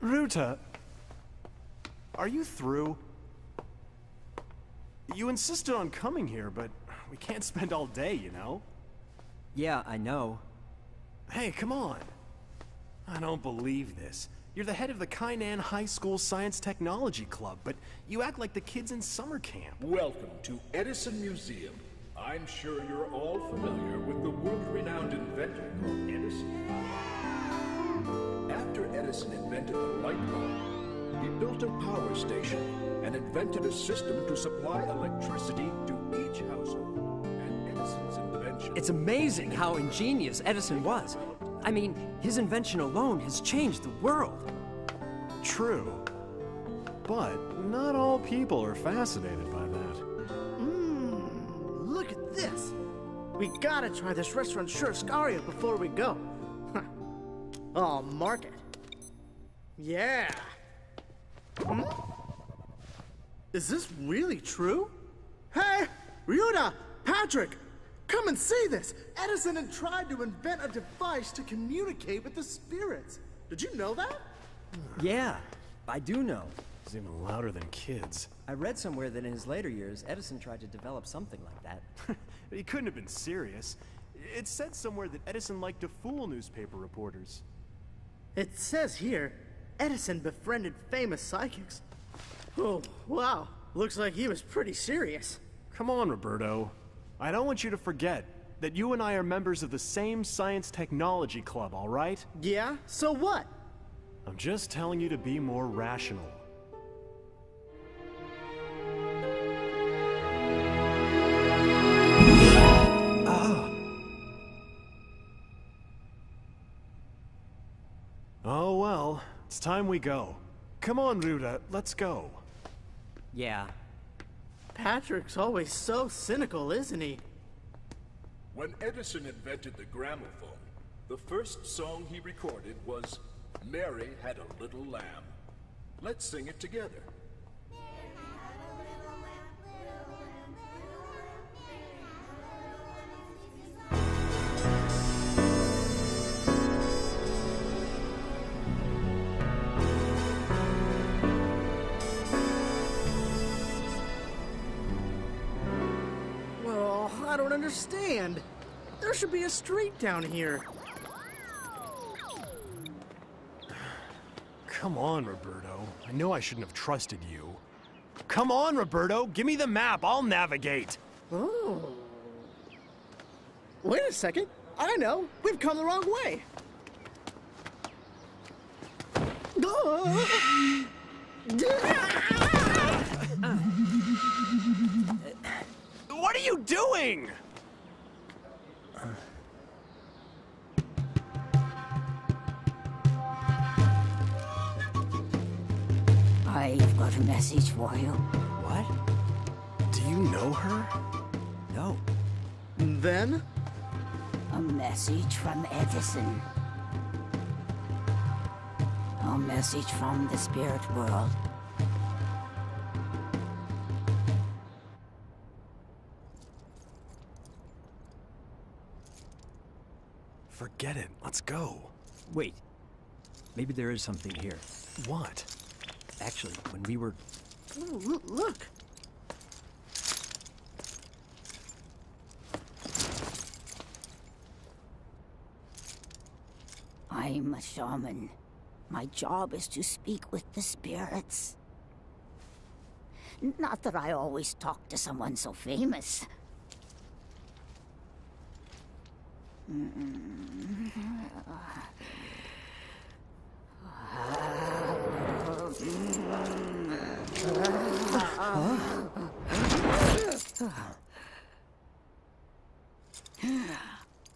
Ruta, are you through? You insisted on coming here, but we can't spend all day, you know? Yeah, I know. Hey, come on. I don't believe this. You're the head of the Kainan High School Science Technology Club, but you act like the kids in summer camp. Welcome to Edison Museum. I'm sure you're all familiar with the world-renowned inventor called Edison. After Edison invented the light bulb, he built a power station and invented a system to supply electricity to each household. And Edison's invention... It's amazing how ingenious Edison was. I mean, his invention alone has changed the world. True. But not all people are fascinated by that. Look at this. We gotta try this restaurant Churrascaria before we go. I'll mark it. Yeah. Is this really true? Hey, Ryuta, Patrick, come and see this. Edison had tried to invent a device to communicate with the spirits. Did you know that? Yeah, I do know. He's even louder than kids. I read somewhere that in his later years, Edison tried to develop something like that. He couldn't have been serious. It said somewhere that Edison liked to fool newspaper reporters. It says here, Edison befriended famous psychics. Oh, wow. Looks like he was pretty serious. Come on, Roberto. I don't want you to forget that you and I are members of the same science technology club, all right? Yeah? So what? I'm just telling you to be more rational. Oh well, it's time we go. Come on, Ruta, let's go. Yeah. Patrick's always so cynical, isn't he? When Edison invented the gramophone, the first song he recorded was Mary Had a Little Lamb. Let's sing it together. Well, I don't understand. There should be a street down here. Come on, Roberto. I know I shouldn't have trusted you. Come on, Roberto, give me the map, I'll navigate. Oh. Wait a second. I know. We've come the wrong way. What are you doing? I've got a message for you. What? Do you know her? No. Then? A message from Edison. A message from the spirit world. Forget it, let's go. Wait. Maybe there is something here. What? Actually, when we were... Oh, look. I'm a shaman. My job is to speak with the spirits. Not that I always talk to someone so famous.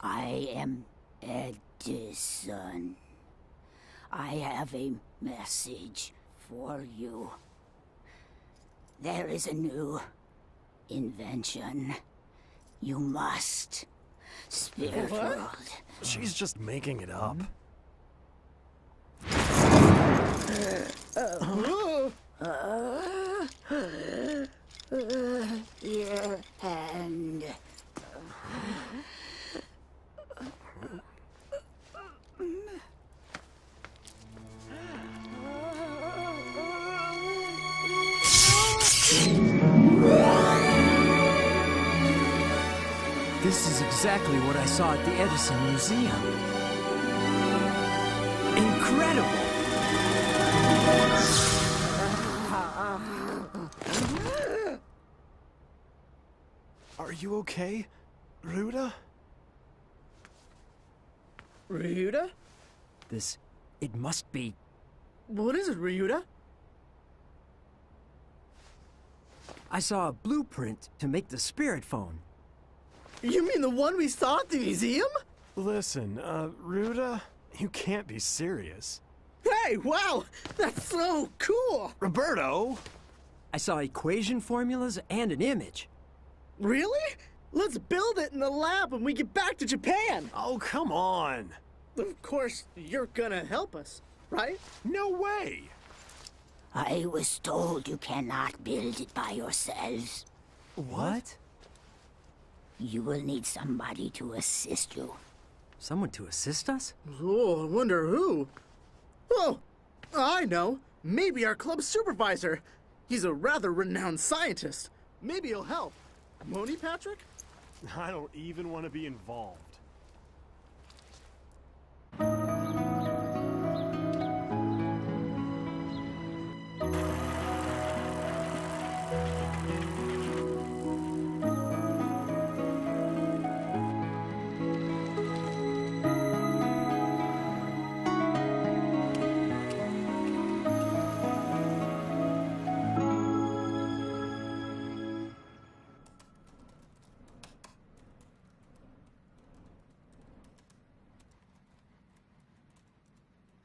I am Edison. I have a message for you. There is a new invention. You must. Spirit world. She's just making it up. Your hand. This is exactly what I saw at the Edison Museum. Incredible! Are you okay, Ryuta? Ryuta? It must be... What is it, Ryuta? I saw a blueprint to make the spirit phone. You mean the one we saw at the museum? Listen, Ryuta, you can't be serious. Hey, wow! That's so cool! Roberto! I saw equation formulas and an image. Really? Let's build it in the lab when we get back to Japan! Oh, come on! Of course, you're gonna help us, right? No way! I was told you cannot build it by yourselves. What? You will need somebody to assist you. Someone to assist us? Oh, I wonder who? Oh, I know. Maybe our club supervisor. He's a rather renowned scientist. Maybe he'll help. Won't he, Patrick? I don't even want to be involved.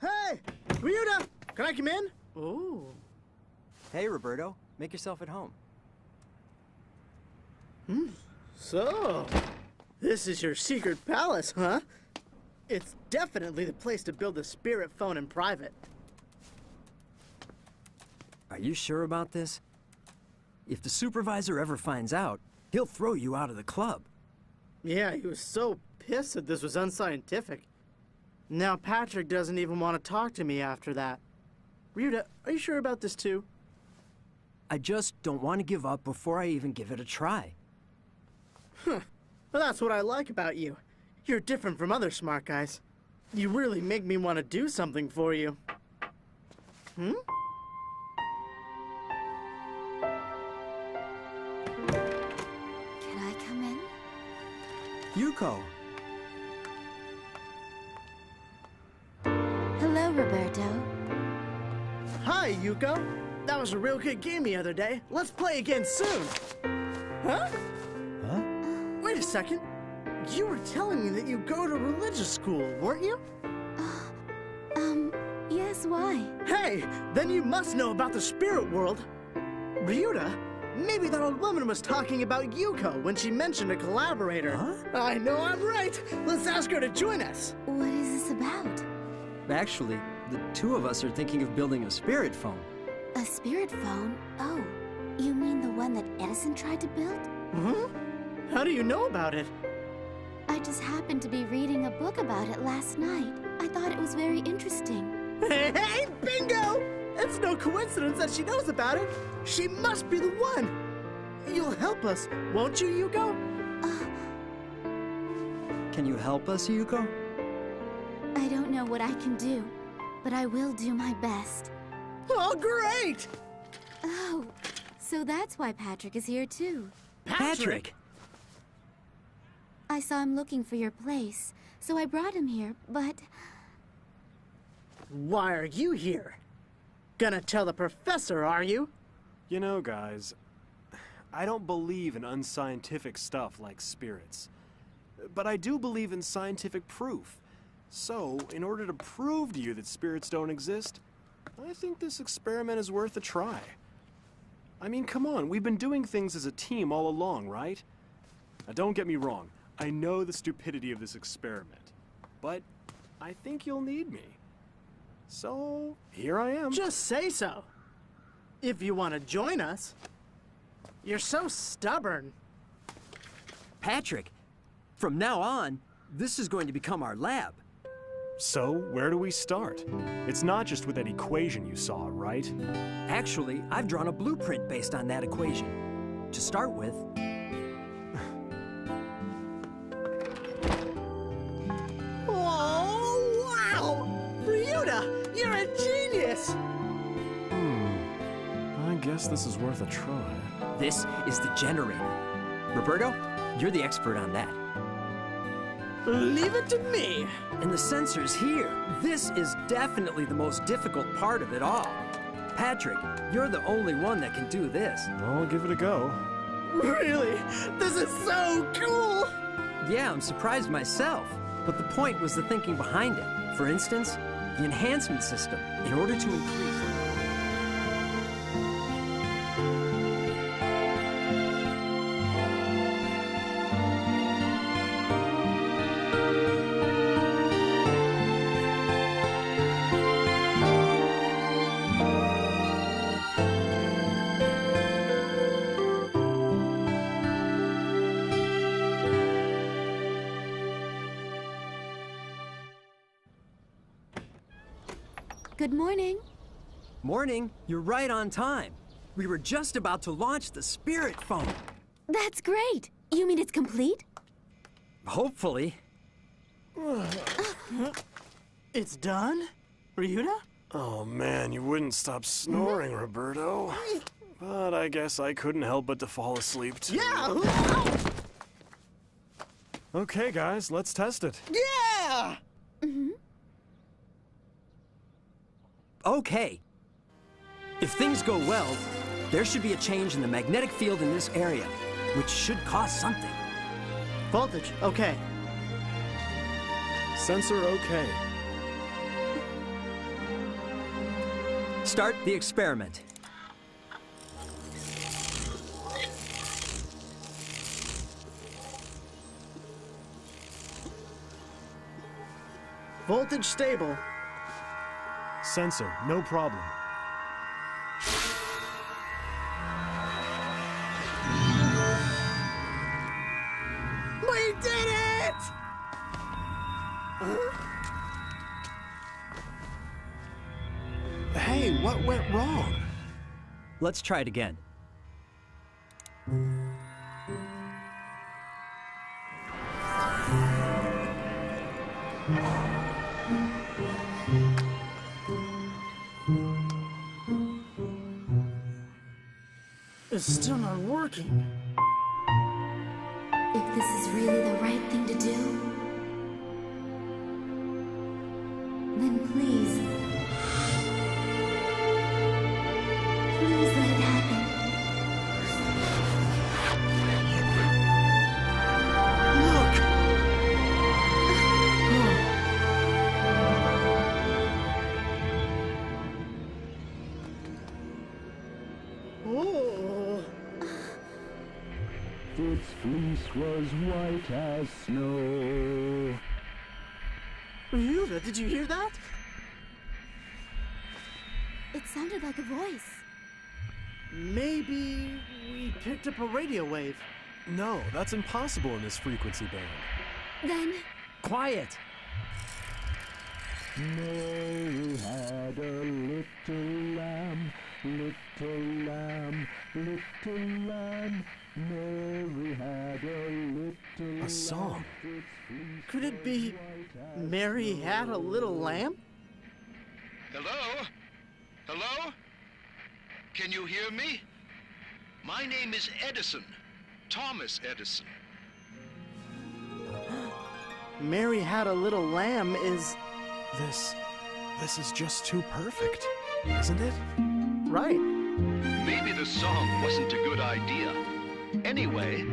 Hey, Ryuta, can I come in? Oh. Hey, Roberto. Make yourself at home. So, this is your secret palace, huh? It's definitely the place to build a spirit phone in private. Are you sure about this? If the supervisor ever finds out, he'll throw you out of the club. Yeah, he was so pissed that this was unscientific. Now Patrick doesn't even want to talk to me after that. Ryuta, are you sure about this too? I just don't want to give up before I even give it a try. Well, that's what I like about you. You're different from other smart guys. You really make me want to do something for you. Can I come in? Yuko! Hello, Roberto. Hi, Yuko. That was a real good game the other day. Let's play again soon. Huh? Huh? Wait a second. You were telling me that you go to religious school, weren't you? Yes, why? Hey, then you must know about the spirit world. Ryuta, maybe that old woman was talking about Yuko when she mentioned a collaborator. Huh? I know I'm right. Let's ask her to join us. What is this about? Actually, the two of us are thinking of building a spirit phone. A spirit phone? Oh, you mean the one that Edison tried to build? Huh? How do you know about it? I just happened to be reading a book about it last night. I thought it was very interesting. Hey, bingo! It's no coincidence that she knows about it. She must be the one. You'll help us, won't you, Yuko? Can you help us, Yuko? I don't know what I can do, but I will do my best. Oh, great! Oh, so that's why Patrick is here too. Patrick! I saw him looking for your place, so I brought him here, but... Why are you here? Gonna tell the professor, are you? You know, guys, I don't believe in unscientific stuff like spirits. But I do believe in scientific proof. So, in order to prove to you that spirits don't exist, I think this experiment is worth a try. I mean, come on, we've been doing things as a team all along, right? Now, don't get me wrong. I know the stupidity of this experiment. But I think you'll need me. So, here I am. Just say so. If you want to join us. You're so stubborn. Patrick, from now on, this is going to become our lab. So, where do we start? It's not just with that equation you saw, right? Actually, I've drawn a blueprint based on that equation. To start with... guess this is worth a try. This is the generator. Roberto, you're the expert on that. Leave it to me. And the sensors here. This is definitely the most difficult part of it all. Patrick, you're the only one that can do this. I'll give it a go. Really? This is so cool! Yeah, I'm surprised myself. But the point was the thinking behind it. For instance, the enhancement system, in order to increase... Good morning. Morning, you're right on time. We were just about to launch the Spirit Phone. That's great. You mean it's complete? Hopefully. It's done? Ryuta? Oh man, you wouldn't stop snoring, Roberto. But I guess I couldn't help but to fall asleep too. Yeah! Okay, guys, let's test it. Yeah! Okay. If things go well, there should be a change in the magnetic field in this area, which should cause something. Voltage, okay. Sensor okay. Start the experiment. Voltage stable. Sensor, no problem. We did it! Hey, what went wrong? Let's try it again. It's still not working. If this is really the right thing to do, then please let it happen. Its fleece was white as snow. Ryuta, did you hear that? It sounded like a voice. Maybe we picked up a radio wave. No, that's impossible in this frequency band. Then, Quiet! Mary had a little lamb, little lamb, little lamb. Mary had a little A song. Could it be Mary had a little lamb? Hello? Hello? Can you hear me? My name is Edison. Thomas Edison. Mary had a little lamb is This is just too perfect, isn't it? right. Maybe the song wasn't a good idea. Anyway,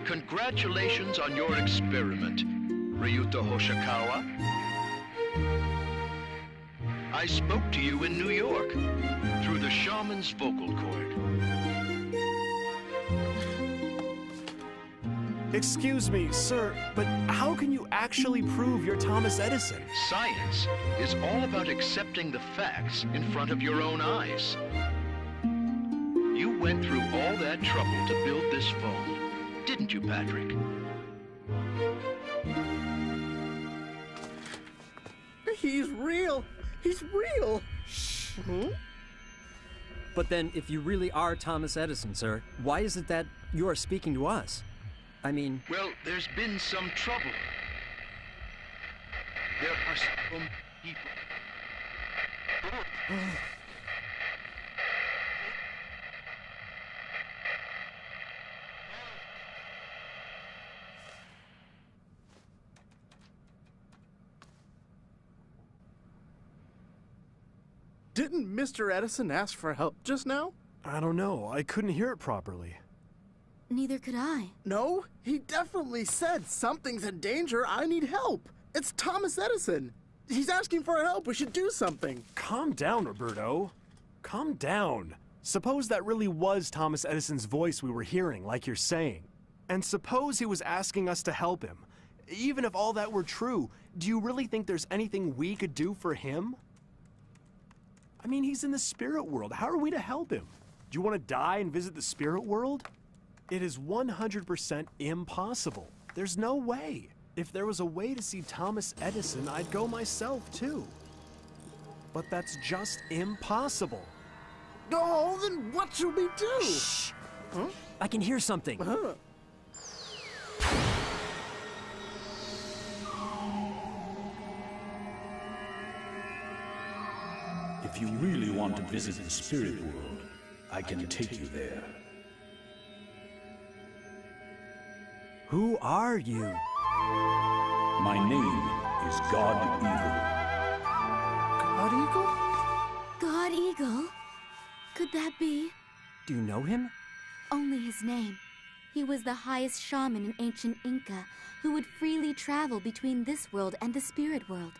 congratulations on your experiment, Ryuta Hoshikawa. I spoke to you in New York through the shaman's vocal cord. Excuse me, sir, but how can you actually prove you're Thomas Edison? Science is all about accepting the facts in front of your own eyes. You went through all that trouble to build this phone, didn't you, Patrick? He's real. He's real. But then, if you really are Thomas Edison, sir, why is it that you are speaking to us? I mean... Well, there's been some trouble. There are some people. Didn't Mr. Edison ask for help just now? I don't know. I couldn't hear it properly. Neither could I. No, he definitely said something's in danger, I need help. It's Thomas Edison. He's asking for help, we should do something. Calm down, Roberto. Calm down. Suppose that really was Thomas Edison's voice we were hearing, like you're saying. And suppose he was asking us to help him. Even if all that were true, do you really think there's anything we could do for him? I mean, he's in the spirit world. How are we to help him? Do you want to die and visit the spirit world? It is 100% impossible. There's no way. If there was a way to see Thomas Edison, I'd go myself, too. But that's just impossible. Oh, then what should we do? Shh! Huh? I can hear something. If you really want to visit the spirit world, I can take you there. Who are you? My name is God Eagle. God Eagle? God Eagle? Could that be? Do you know him? Only his name. He was the highest shaman in ancient Inca, who would freely travel between this world and the spirit world.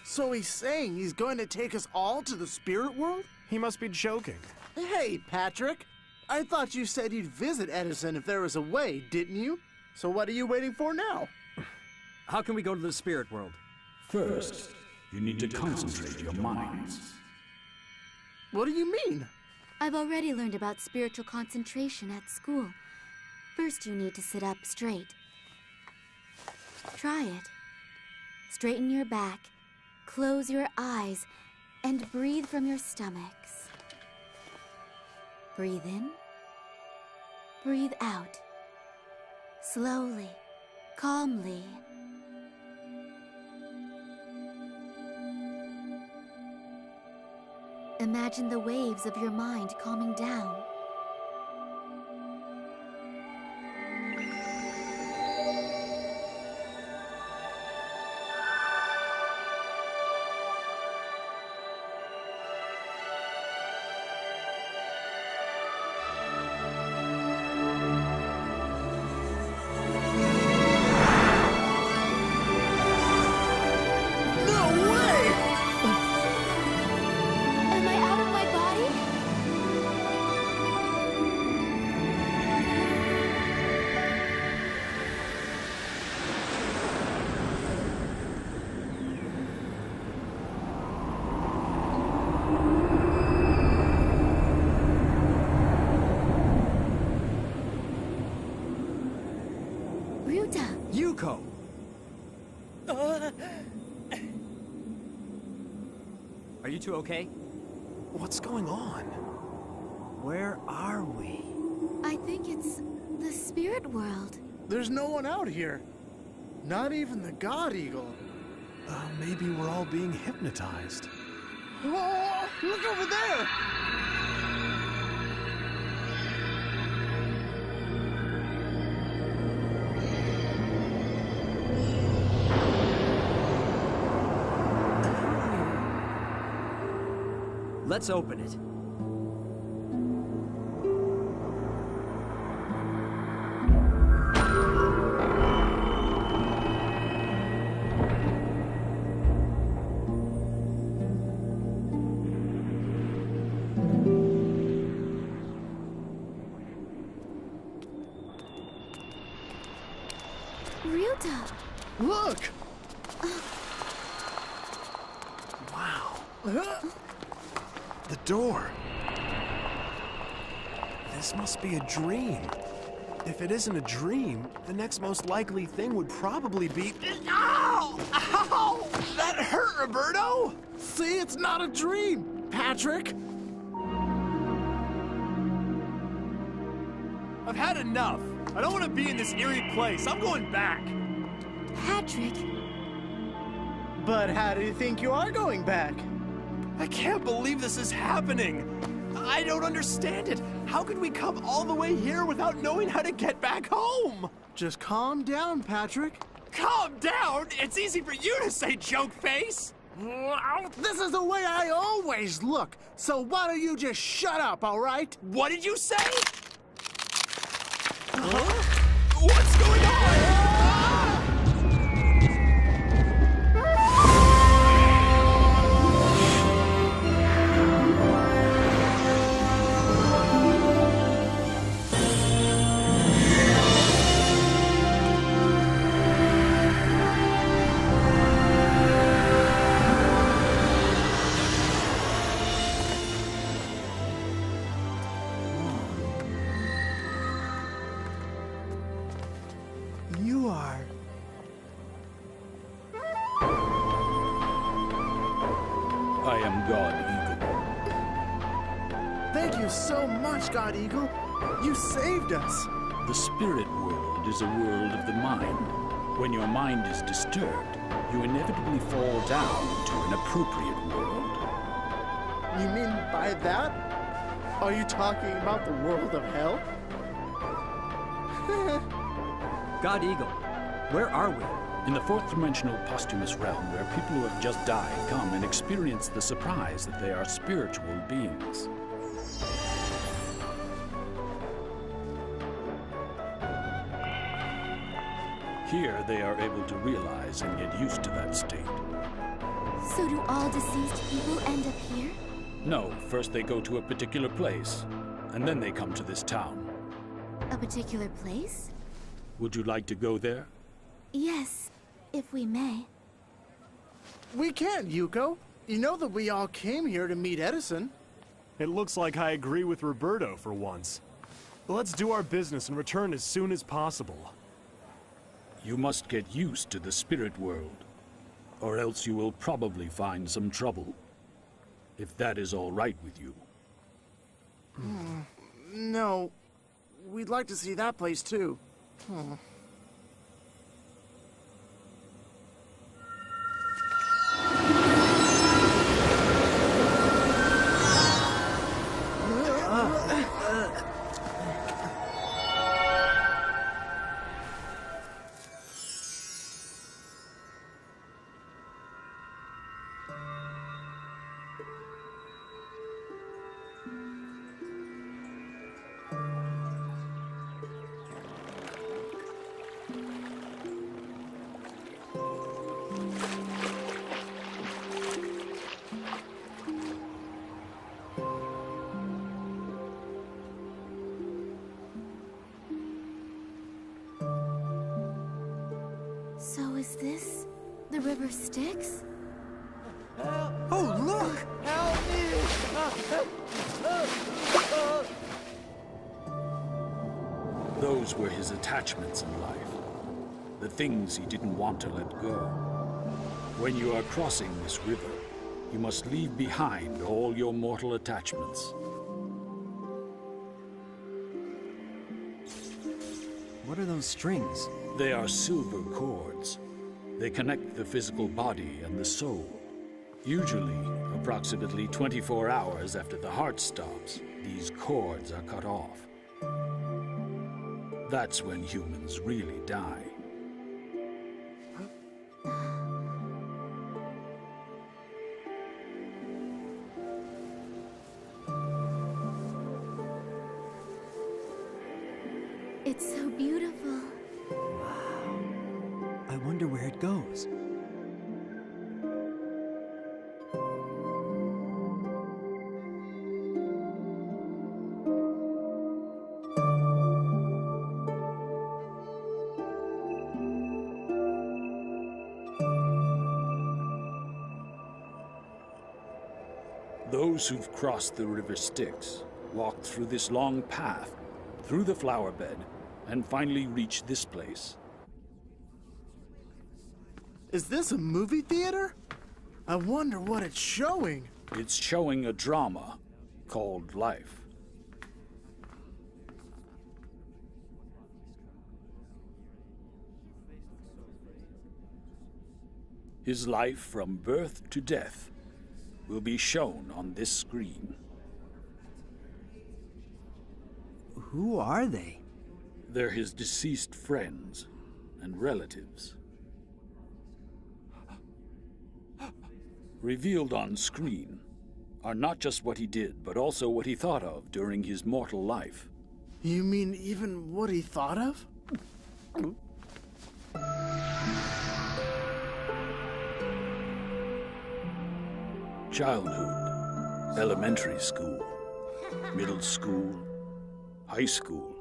So he's saying he's going to take us all to the spirit world? He must be joking. Hey, Patrick. I thought you said you'd visit Edison if there was a way, didn't you? So what are you waiting for now? How can we go to the spirit world? First, you need to concentrate your minds. What do you mean? I've already learned about spiritual concentration at school. First, you need to sit up straight. Try it. Straighten your back, close your eyes, and breathe from your stomachs. Breathe in. Breathe out. Slowly, calmly. Imagine the waves of your mind calming down. Yuko! Are you two okay? What's going on? Where are we? I think it's the spirit world. There's no one out here. Not even the God Eagle. Maybe we're all being hypnotized. Oh, look over there! Let's open it. Ryuta! Look! Wow. The door. This must be a dream. If it isn't a dream, the next most likely thing would probably be... Ow! Ow! That hurt, Roberto! See, it's not a dream, Patrick! I've had enough. I don't want to be in this eerie place. I'm going back. Patrick! But how do you think you are going back? I can't believe this is happening. I don't understand it. How could we come all the way here without knowing how to get back home? Just calm down, Patrick. Calm down? It's easy for you to say, joke face. This is the way I always look, so why don't you just shut up, all right? What did you say? What's going on? You are... I am God Eagle. Thank you so much, God Eagle. You saved us. The spirit world is a world of the mind. When your mind is disturbed, you inevitably fall down to an appropriate world. You mean by that? Are you talking about the world of hell? God Eagle, where are we? In the fourth dimensional posthumous realm, where people who have just died come and experience the surprise that they are spiritual beings. Here, they are able to realize and get used to that state. So do all deceased people end up here? No, first they go to a particular place, and then they come to this town. A particular place? Would you like to go there? Yes, if we may. We can't, Yuko. You know that we all came here to meet Edison. It looks like I agree with Roberto for once. Let's do our business and return as soon as possible. You must get used to the spirit world, or else you will probably find some trouble. If that is all right with you. No, we'd like to see that place too. So is this the river Styx? Oh, look! Those were his attachments in life. The things he didn't want to let go. When you are crossing this river, you must leave behind all your mortal attachments. What are those strings? They are silver cords. They connect the physical body and the soul. Usually, approximately 24 hours after the heart stops, these cords are cut off. That's when humans really die. It's so beautiful. I wonder where it goes. Those who've crossed the river Styx walked through this long path, through the flower bed, and finally reached this place. Is this a movie theater? I wonder what it's showing. It's showing a drama called life. His life from birth to death will be shown on this screen. Who are they? They're his deceased friends and relatives. Revealed on screen are not just what he did, but also what he thought of during his mortal life. You mean even what he thought of? Childhood, elementary school, middle school, high school,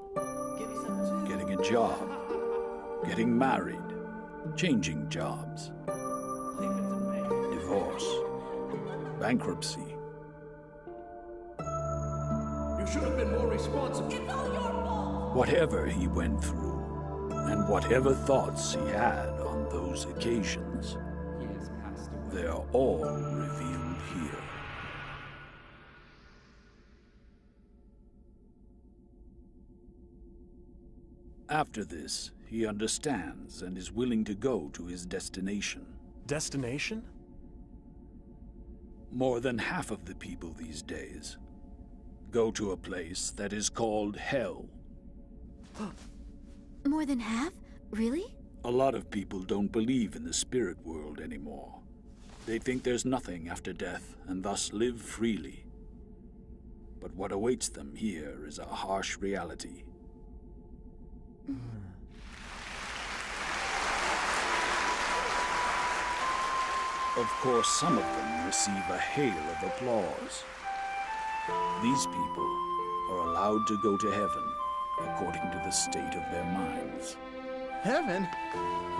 getting a job, getting married, changing jobs, divorce, bankruptcy. You should have been more responsible. Whatever he went through, and whatever thoughts he had on those occasions, they are all revealed here. After this, he understands and is willing to go to his destination. Destination? More than half of the people these days go to a place that is called Hell. More than half? Really? A lot of people don't believe in the spirit world anymore. They think there's nothing after death and thus live freely. But what awaits them here is a harsh reality. Of course, some of them receive a hail of applause. These people are allowed to go to heaven according to the state of their minds. Heaven?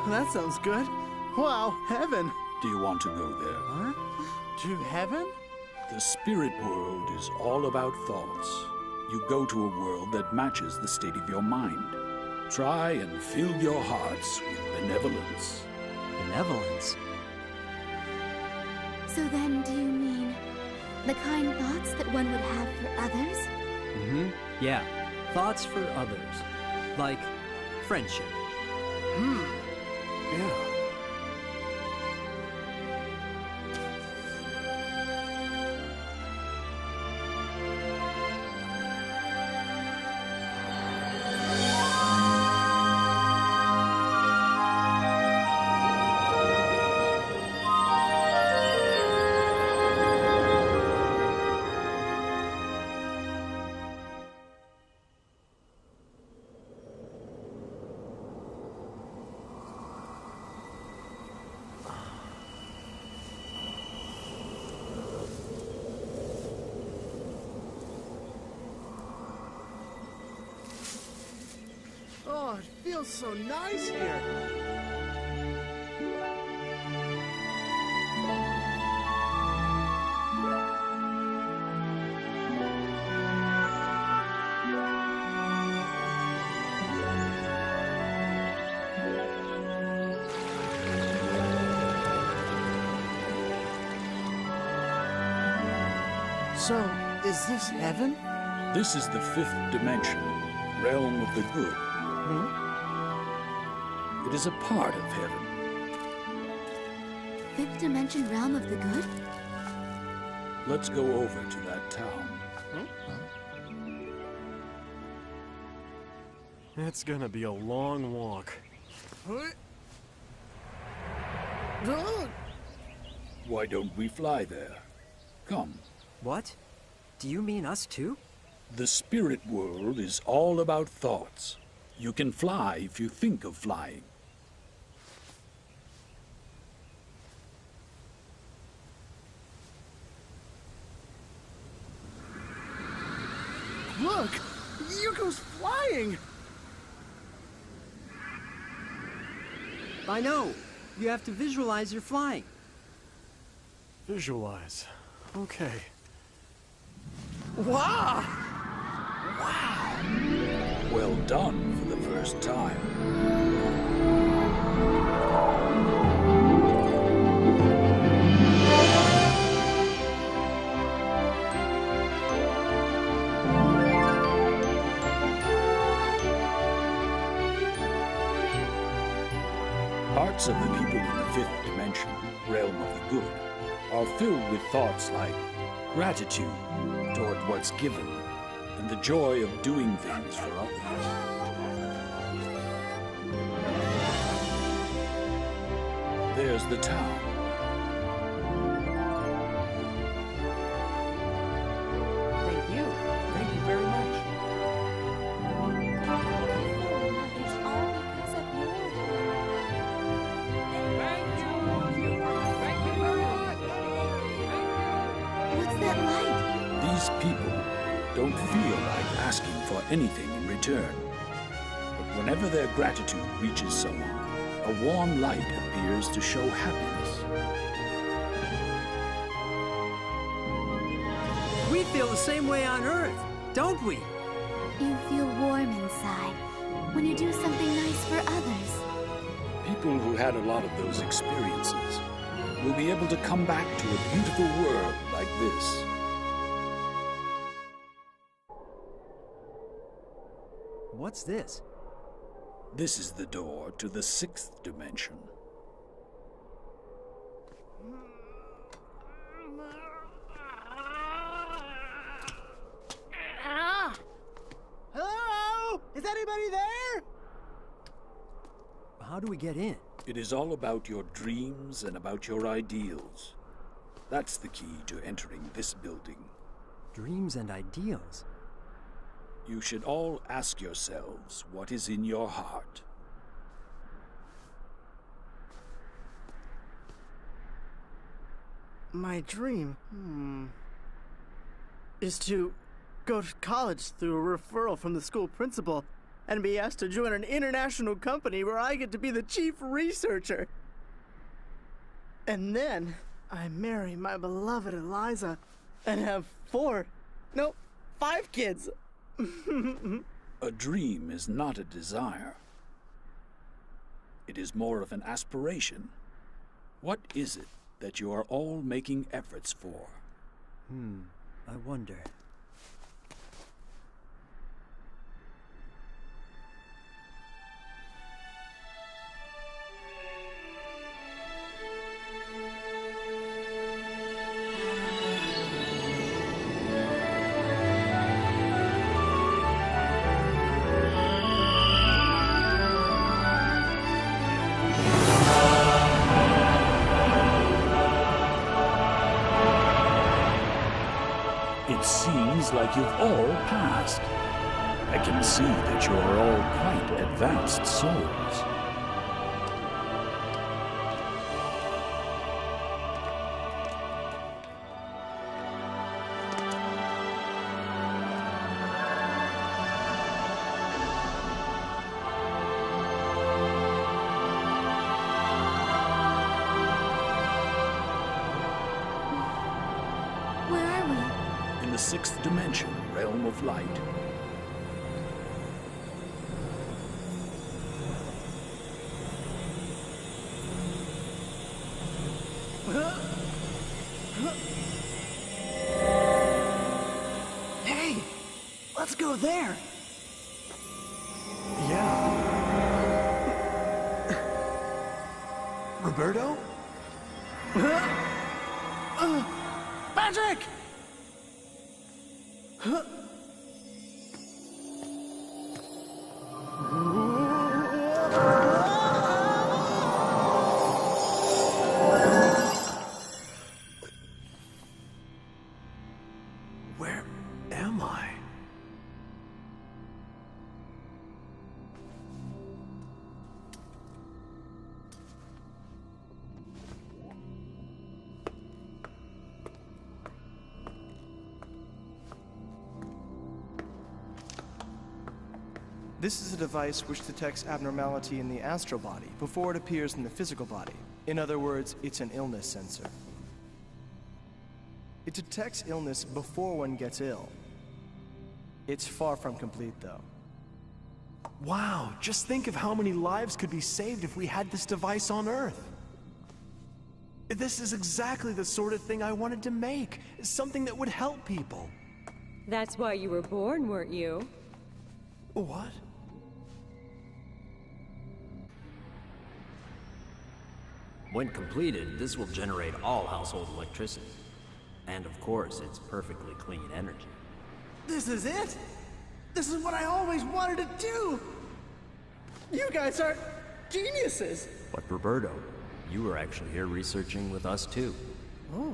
That sounds good. Wow, heaven. Do you want to go there? Huh? To heaven? The spirit world is all about thoughts. You go to a world that matches the state of your mind. Try and fill your hearts with benevolence. Benevolence? So then, do you mean the kind thoughts that one would have for others? Mm-hmm. Yeah. Thoughts for others. Like friendship. Yeah. Oh, it feels so nice here. So, is this heaven? This is the fifth dimension, realm of the good. It is a part of heaven. Fifth dimension realm of the good? Let's go over to that town. It's gonna be a long walk. Why don't we fly there? Come. What? Do you mean us too? The spirit world is all about thoughts. You can fly if you think of flying. Look! Yuko's flying! I know. You have to visualize you're flying. Visualize. Okay. Wow! Well done for the first time. Hearts of the people in the fifth dimension, realm of the good, are filled with thoughts like gratitude toward what's given and the joy of doing things for others. There's the town. for anything in return. But whenever their gratitude reaches someone, a warm light appears to show happiness. We feel the same way on Earth, don't we? You feel warm inside when you do something nice for others. People who had a lot of those experiences will be able to come back to a beautiful world like this. What's this? This is the door to the 6th dimension. Hello? Is anybody there? How do we get in? It is all about your dreams and about your ideals. That's the key to entering this building. Dreams and ideals. You should all ask yourselves what is in your heart. My dream, is to go to college through a referral from the school principal and be asked to join an international company where I get to be the chief researcher. And then I marry my beloved Eliza and have 5 kids. A dream is not a desire. It is more of an aspiration. What is it that you are all making efforts for? I wonder. It seems like you've all passed. I can see that you are all quite advanced souls. Where are we? In the 6th dimension, realm of light. Hey, let's go there. Yeah. Roberto? Patrick! Where am I? This is a device which detects abnormality in the astral body before it appears in the physical body. In other words, it's an illness sensor. It detects illness before one gets ill. It's far from complete, though. Wow, just think of how many lives could be saved if we had this device on Earth. This is exactly the sort of thing I wanted to make. Something that would help people. That's why you were born, weren't you? What? When completed, this will generate all household electricity. And of course, it's perfectly clean energy. This is it? This is what I always wanted to do! You guys are geniuses! But Roberto, you were actually here researching with us too. Oh.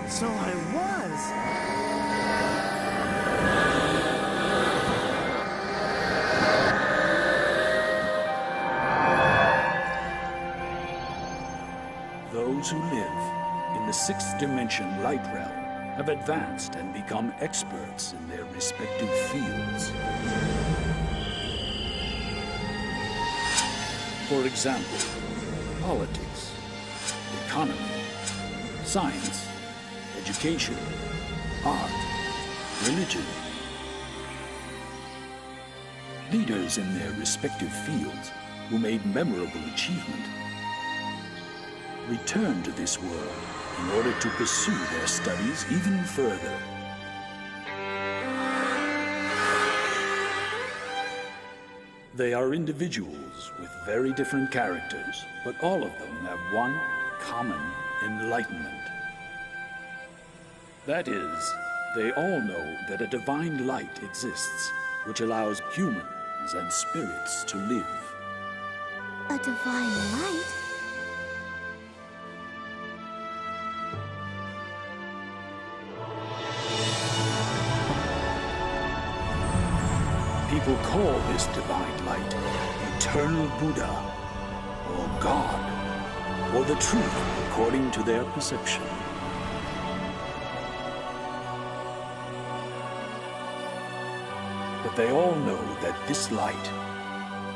So I was! Those who live in the sixth dimension light realm have advanced and become experts in their respective fields. For example, politics, economy, science, education, art, religion. Leaders in their respective fields who made memorable achievement return to this world in order to pursue their studies even further. They are individuals with very different characters, but all of them have one common enlightenment. That is, they all know that a divine light exists, which allows humans and spirits to live. A divine light? People call this divine light Eternal Buddha, or God, or the truth according to their perception. But they all know that this light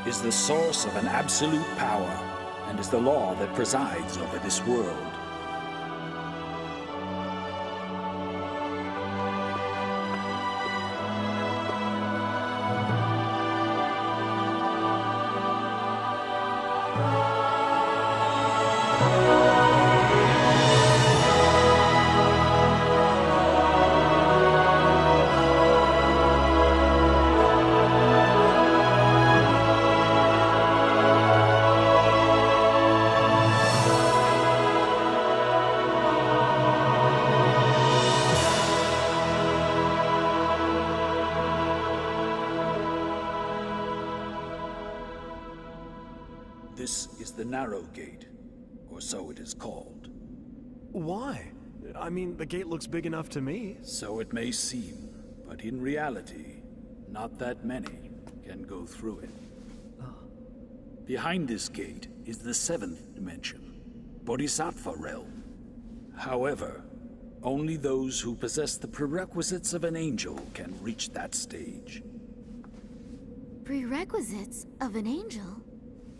is the source of an absolute power and is the law that presides over this world. This is the Narrow Gate, or so it is called. Why? I mean, the gate looks big enough to me. So it may seem, but in reality, not that many can go through it. Behind this gate is the seventh dimension, Bodhisattva realm. However, only those who possess the prerequisites of an angel can reach that stage. Prerequisites of an angel?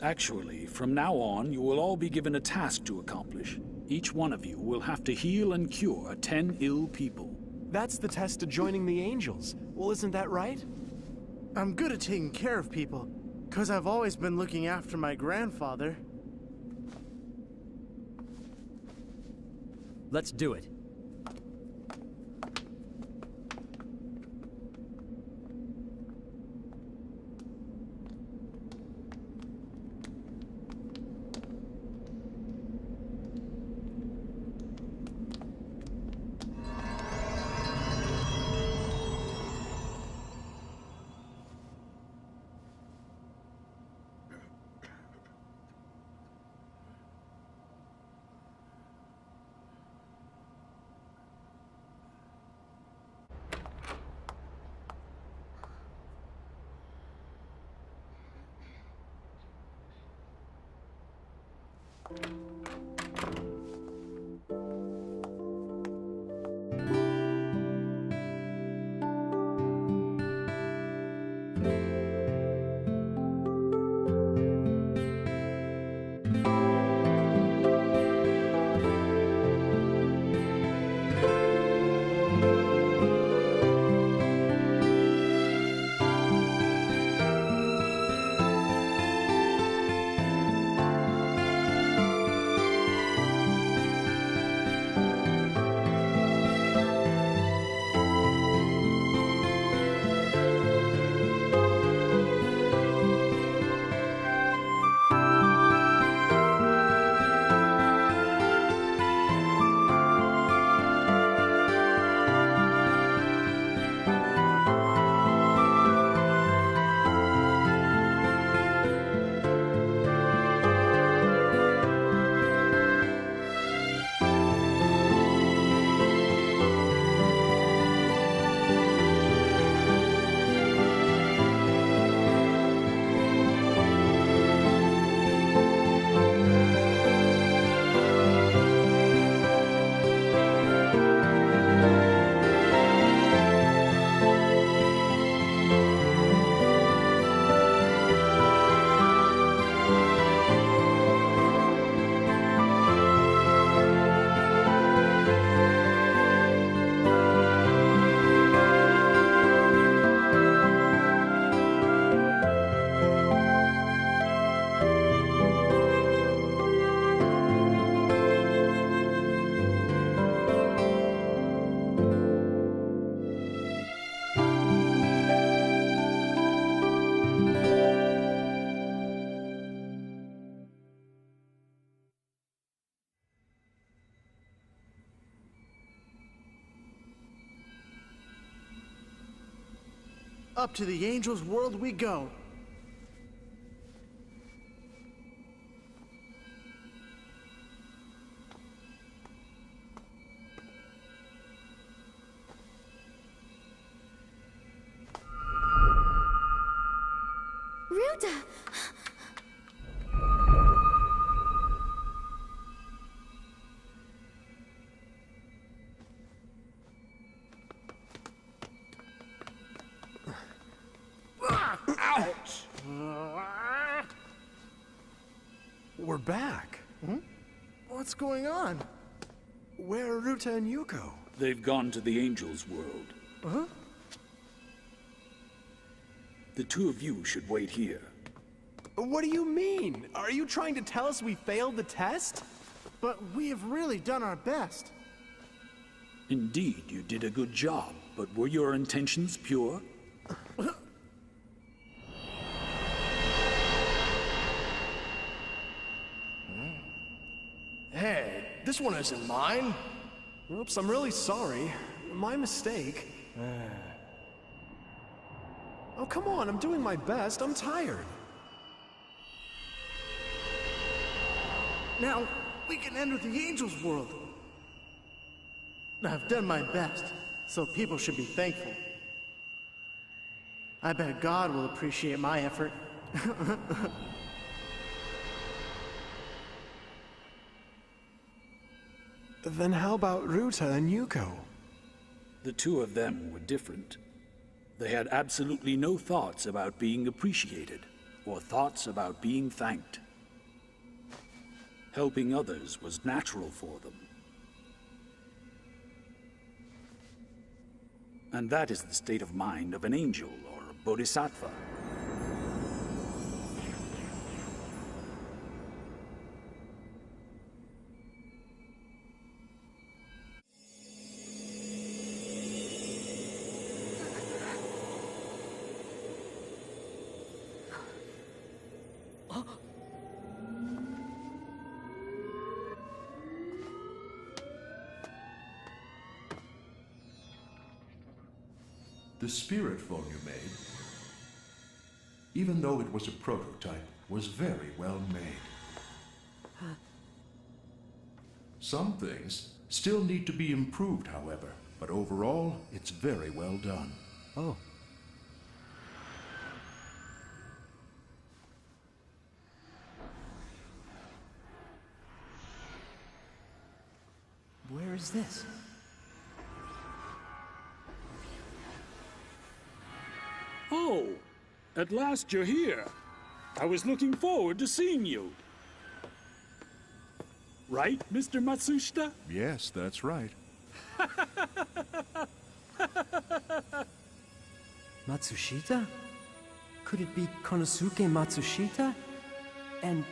Actually, from now on, you will all be given a task to accomplish. Each one of you will have to heal and cure 10 ill people. That's the test to joining the angels. Well, isn't that right? I'm good at taking care of people, 'cause I've always been looking after my grandfather. Let's do it. Up to the Angel's world we go. Ruta! Ouch! We're back. What's going on? Where are Ruta and Yuko? They've gone to the Angel's world. Huh? The two of you should wait here. What do you mean? Are you trying to tell us we failed the test? But we have really done our best. Indeed, you did a good job, but were your intentions pure? Hey, this one isn't mine. Oops, I'm really sorry. My mistake. Oh, come on, I'm doing my best. I'm tired. Now, we can enter the Angel's world. I've done my best, so people should be thankful. I bet God will appreciate my effort. Then how about Ruta and Yuko? The two of them were different. They had absolutely no thoughts about being appreciated, or thoughts about being thanked. Helping others was natural for them. And that is the state of mind of an angel or a bodhisattva. The spirit phone you made, even though it was a prototype, was very well made. Some things still need to be improved, however, but overall, it's very well done. Oh. Where is this? Oh, at last you're here. I was looking forward to seeing you. Right, Mr. Matsushita? Yes, that's right. Matsushita? Could it be Konosuke Matsushita? And...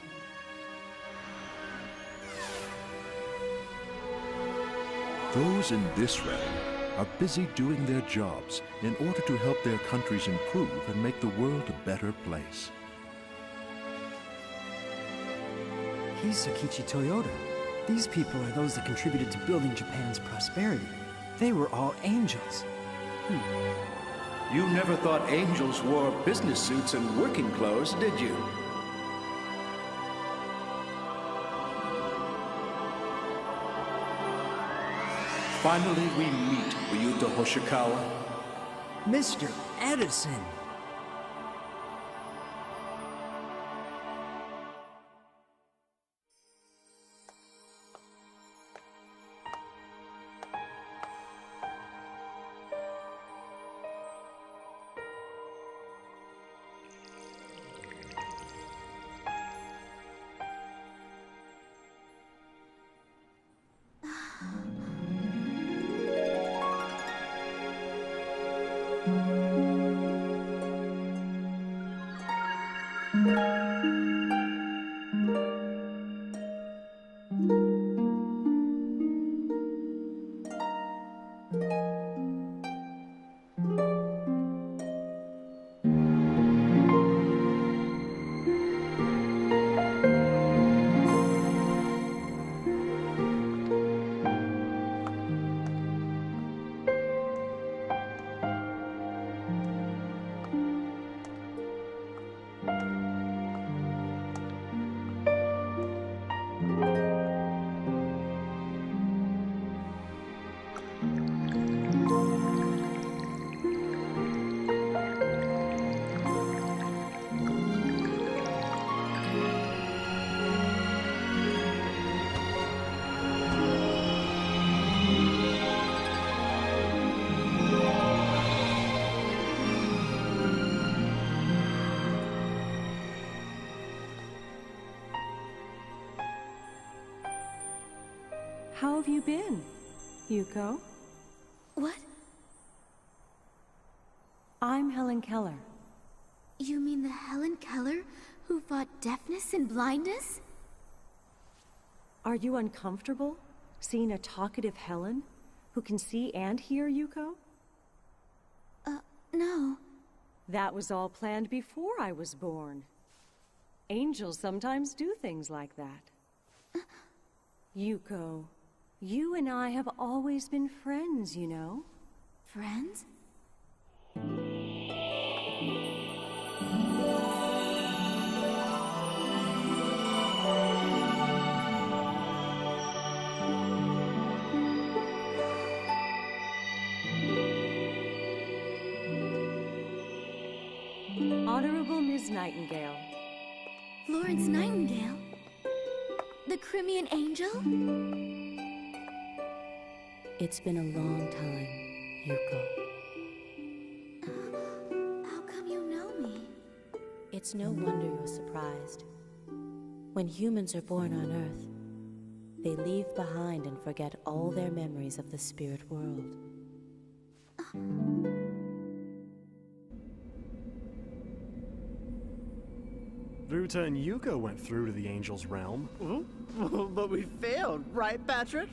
Those in this realm are busy doing their jobs in order to help their countries improve and make the world a better place. He's Sakichi Toyota. These people are those that contributed to building Japan's prosperity. They were all angels. You never thought angels wore business suits and working clothes, did you? Finally, we meet Ryuta Hoshikawa. Mr. Edison! How have you been, Yuko? What? I'm Helen Keller. You mean the Helen Keller who fought deafness and blindness? Are you uncomfortable seeing a talkative Helen who can see and hear, Yuko? No. That was all planned before I was born. Angels sometimes do things like that. Yuko, you and I have always been friends, you know. Friends? Honorable Ms. Nightingale. Florence Nightingale? The Crimean Angel? It's been a long time, Yuko. How come you know me? It's no wonder you're surprised. When humans are born on Earth, they leave behind and forget all their memories of the spirit world. Ruta and Yuko went through to the Angel's realm. But we failed, right, Patrick?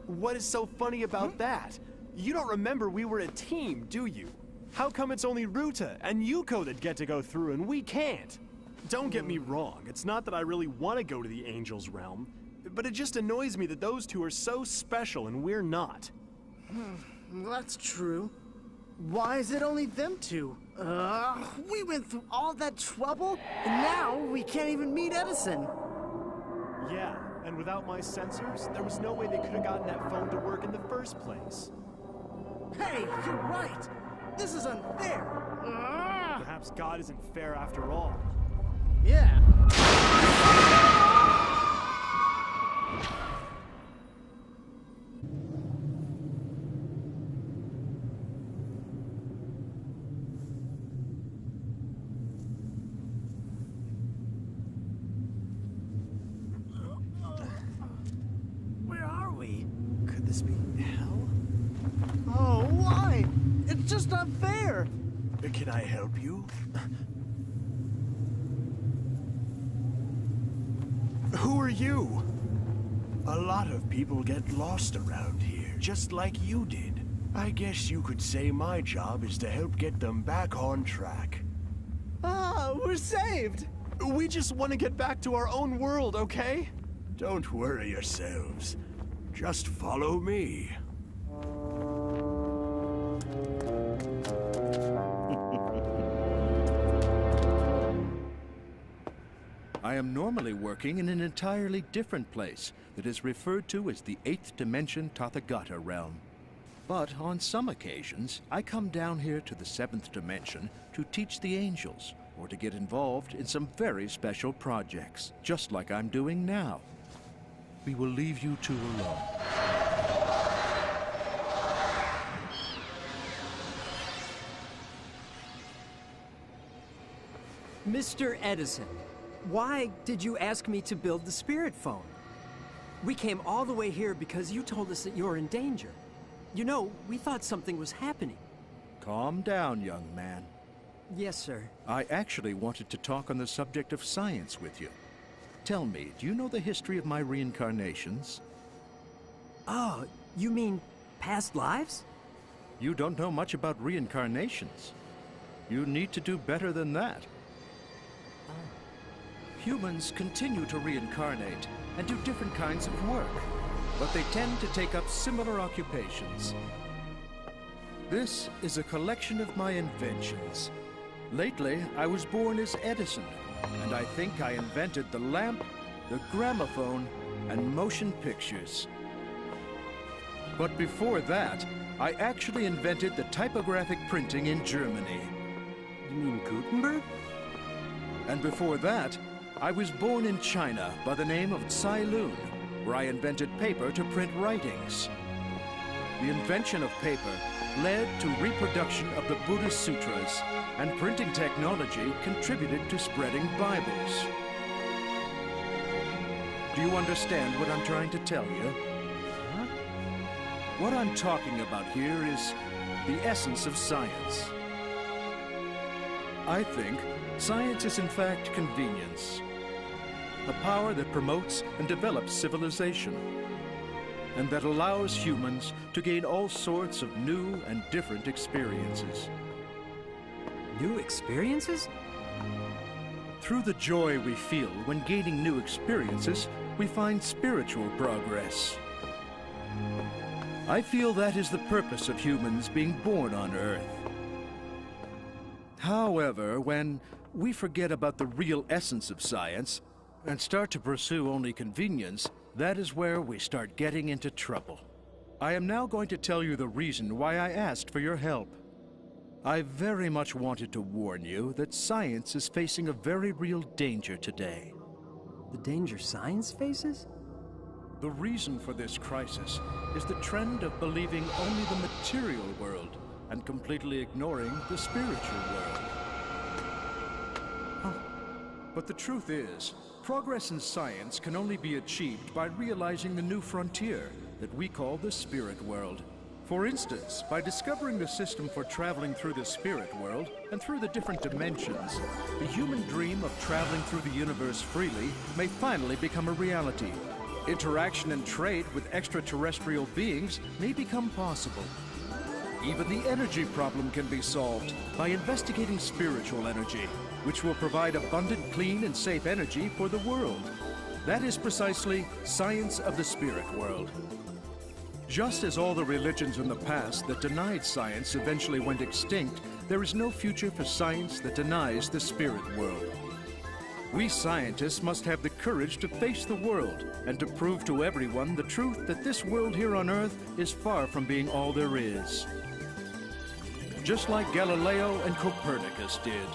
What is so funny about that? You don't remember we were a team, do you? How come it's only Ruta and Yuko that get to go through and we can't? Don't get me wrong, it's not that I really want to go to the Angel's realm, but it just annoys me that those two are so special and we're not. That's true. Why is it only them two? We went through all that trouble, and now we can't even meet Edison. Yeah, and without my sensors, there was no way they could have gotten that phone to work in the first place. Hey, you're right! This is unfair! Perhaps God isn't fair after all. Yeah. Where are we? Could this be hell? Oh, why? It's just not fair! Can I help you? Who are you? A lot of people get lost around here, just like you did. I guess you could say my job is to help get them back on track. Ah, we're saved! We just want to get back to our own world, okay? Don't worry yourselves. Just follow me. I am normally working in an entirely different place that is referred to as the 8th Dimension Tathagata realm. But on some occasions, I come down here to the 7th Dimension to teach the angels, or to get involved in some very special projects, just like I'm doing now. We will leave you two alone. Mr. Edison, why did you ask me to build the spirit phone? We came all the way here because you told us that you're in danger. You know, we thought something was happening. Calm down, young man. Yes, sir. I actually wanted to talk on the subject of science with you. Tell me, do you know the history of my reincarnations? Oh, you mean past lives? You don't know much about reincarnations. You need to do better than that. Humans continue to reincarnate and do different kinds of work, but they tend to take up similar occupations. This is a collection of my inventions. Lately, I was born as Edison, and I think I invented the lamp, the gramophone, and motion pictures. But before that, I actually invented the typographic printing in Germany. You mean Gutenberg? And before that, I was born in China by the name of Tsai Lun, where I invented paper to print writings. The invention of paper led to reproduction of the Buddhist sutras, and printing technology contributed to spreading Bibles. Do you understand what I'm trying to tell you? Huh? What I'm talking about here is the essence of science. I think science is in fact convenience. A power that promotes and develops civilization, and that allows humans to gain all sorts of new and different experiences. New experiences? Through the joy we feel when gaining new experiences, we find spiritual progress. I feel that is the purpose of humans being born on Earth. However, when we forget about the real essence of science and start to pursue only convenience, that is where we start getting into trouble. I am now going to tell you the reason why I asked for your help. I very much wanted to warn you that science is facing a very real danger today. The danger science faces? The reason for this crisis is the trend of believing only the material world and completely ignoring the spiritual world. But the truth is, progress in science can only be achieved by realizing the new frontier that we call the spirit world. For instance, by discovering the system for traveling through the spirit world and through the different dimensions, the human dream of traveling through the universe freely may finally become a reality. Interaction and trade with extraterrestrial beings may become possible. Even the energy problem can be solved by investigating spiritual energy, which will provide abundant, clean, and safe energy for the world. That is precisely science of the spirit world. Just as all the religions in the past that denied science eventually went extinct, there is no future for science that denies the spirit world. We scientists must have the courage to face the world and to prove to everyone the truth that this world here on Earth is far from being all there is. Just like Galileo and Copernicus did.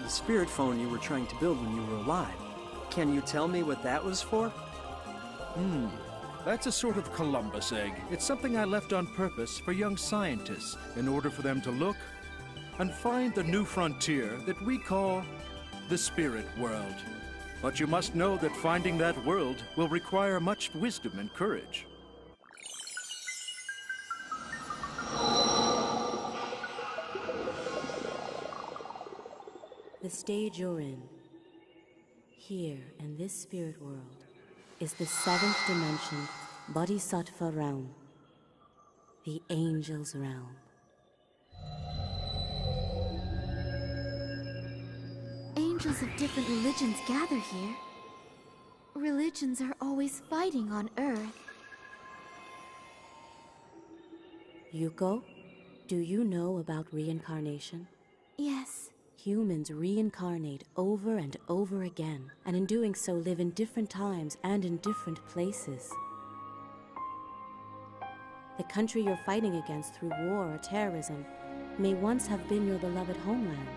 The spirit phone you were trying to build when you were alive. Can you tell me what that was for? That's a sort of Columbus egg. It's something I left on purpose for young scientists in order for them to look and find the new frontier that we call the spirit world. But you must know that finding that world will require much wisdom and courage. The stage you're in, here in this spirit world, is the 7th dimension, Bodhisattva realm, the Angel's realm. Angels of different religions gather here. Religions are always fighting on Earth. Yuko, do you know about reincarnation? Yes. Humans reincarnate over and over again, and in doing so live in different times and in different places. The country you're fighting against through war or terrorism may once have been your beloved homeland.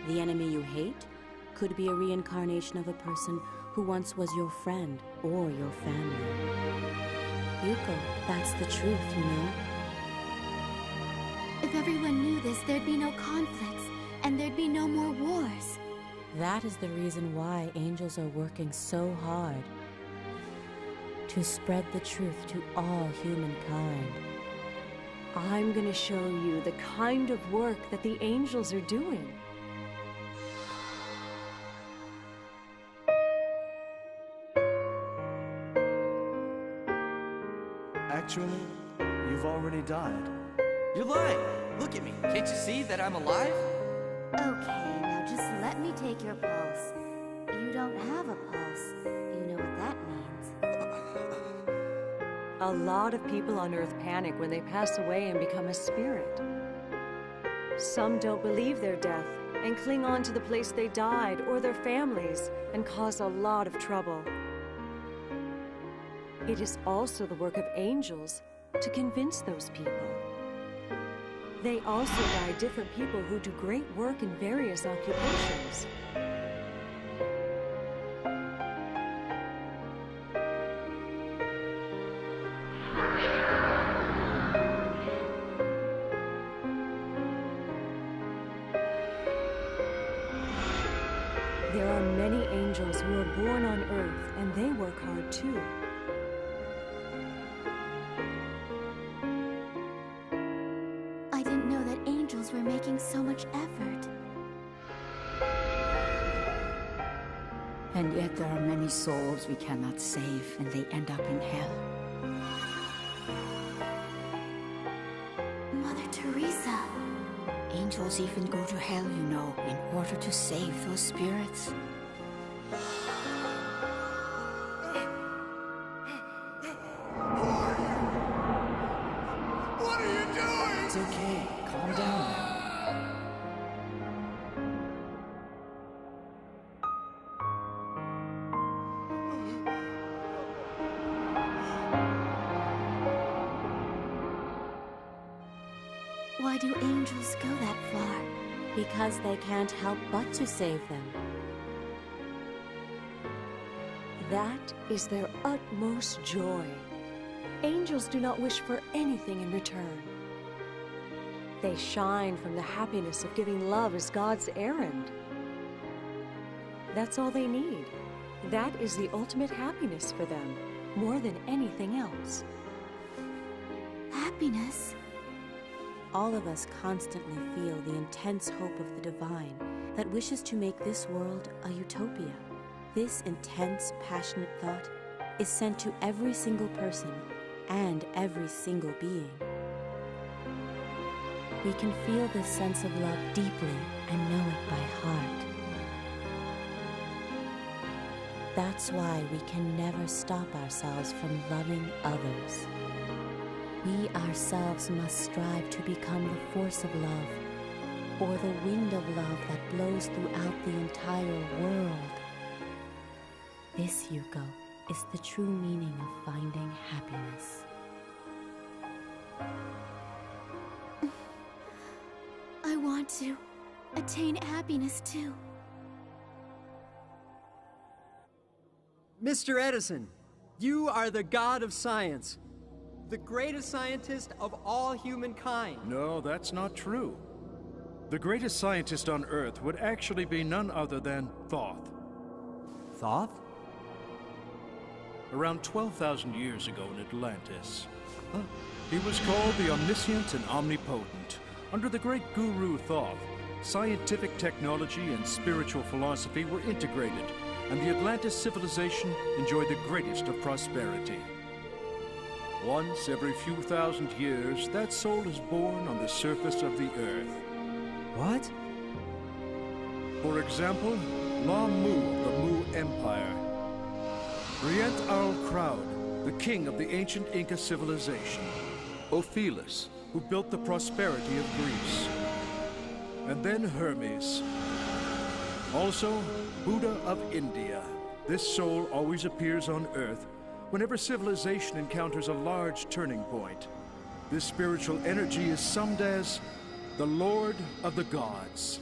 The enemy you hate could be a reincarnation of a person who once was your friend or your family. Yuko, that's the truth, you know? If everyone knew this, there'd be no conflicts, and there'd be no more wars. That is the reason why angels are working so hard. To spread the truth to all humankind. I'm gonna show you the kind of work that the angels are doing. Actually, you've already died. You're lying. Look at me. Can't you see that I'm alive? Okay, now just let me take your pulse. You don't have a pulse. You know what that means. A lot of people on Earth panic when they pass away and become a spirit. Some don't believe their death and cling on to the place they died or their families and cause a lot of trouble. It is also the work of angels to convince those people. They also guide different people who do great work in various occupations. There are many angels who are born on Earth, and they work hard too. I didn't know that angels were making so much effort. And yet there are many souls we cannot save, and they end up in hell. Mother Teresa. Angels even go to hell, you know, in order to save those spirits. What are you doing? It's okay. Calm down now. Why do angels go that far? Because they can't help but to save them. That is their utmost joy. Angels do not wish for anything in return. They shine from the happiness of giving love as God's errand. That's all they need. That is the ultimate happiness for them, more than anything else. Happiness? All of us constantly feel the intense hope of the divine that wishes to make this world a utopia. This intense, passionate thought is sent to every single person and every single being. We can feel this sense of love deeply and know it by heart. That's why we can never stop ourselves from loving others. We ourselves must strive to become the force of love, or the wind of love that blows throughout the entire world. This, Yuko, is the true meaning of finding happiness. I want to attain happiness too. Mr. Edison, you are the god of science. The greatest scientist of all humankind. No, that's not true. The greatest scientist on Earth would actually be none other than Thoth. Thoth? Around 12,000 years ago in Atlantis. He was called the Omniscient and Omnipotent. Under the great guru Thoth, scientific technology and spiritual philosophy were integrated, and the Atlantis civilization enjoyed the greatest of prosperity. Once every few thousand years, that soul is born on the surface of the earth. What? For example, La Mu of the Mu Empire. Rient Al Crowd, the king of the ancient Inca civilization. Ophelis, who built the prosperity of Greece. And then Hermes. Also, Buddha of India. This soul always appears on Earth whenever civilization encounters a large turning point. This spiritual energy is summed as the Lord of the Gods,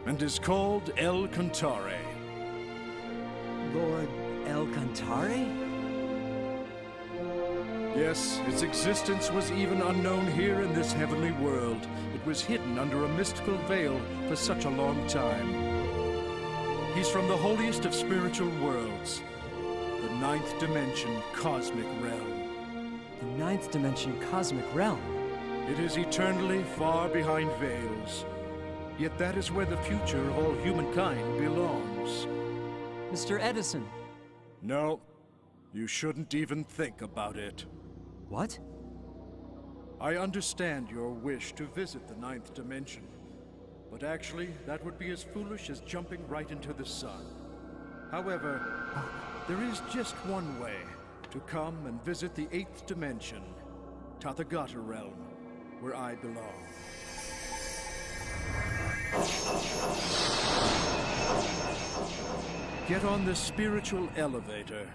and is called El Cantare. Lord El Cantare? Yes, its existence was even unknown here in this heavenly world. It was hidden under a mystical veil for such a long time. He's from the holiest of spiritual worlds, the ninth dimension cosmic realm. The ninth dimension cosmic realm? It is eternally far behind veils. Yet that is where the future of all humankind belongs. Mr. Edison. No, you shouldn't even think about it. What? I understand your wish to visit the ninth dimension, but actually, that would be as foolish as jumping right into the sun. However, there is just one way to come and visit the eighth dimension, Tathagata realm, where I belong. Get on the spiritual elevator.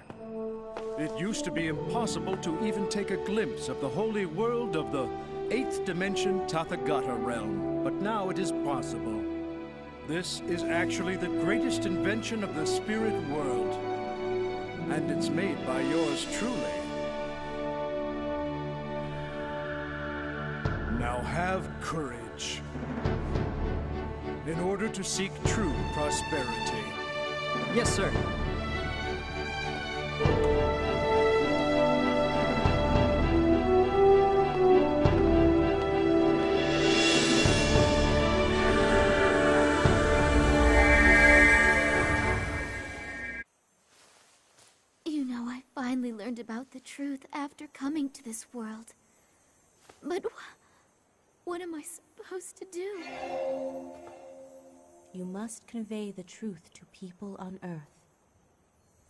It used to be impossible to even take a glimpse of the holy world of the 8th dimension Tathagata realm, but now it is possible. This is actually the greatest invention of the spirit world, and it's made by yours truly. Now have courage. in order to seek true prosperity. Yes, sir. You know, I finally learned about the truth after coming to this world. But what am I supposed to do? You must convey the truth to people on Earth.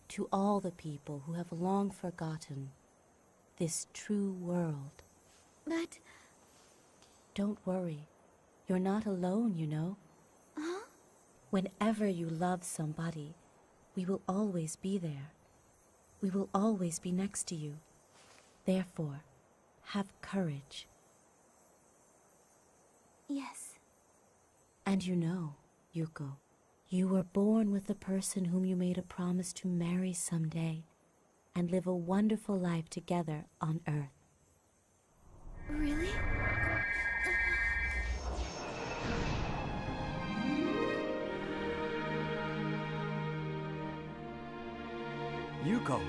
To all the people who have long forgotten this true world. But... Don't worry. You're not alone, you know. Huh? Whenever you love somebody, we will always be there. We will always be next to you. Therefore, have courage. Yes. And you know, Yuko, you were born with the person whom you made a promise to marry someday and live a wonderful life together on Earth. Really? Yuko.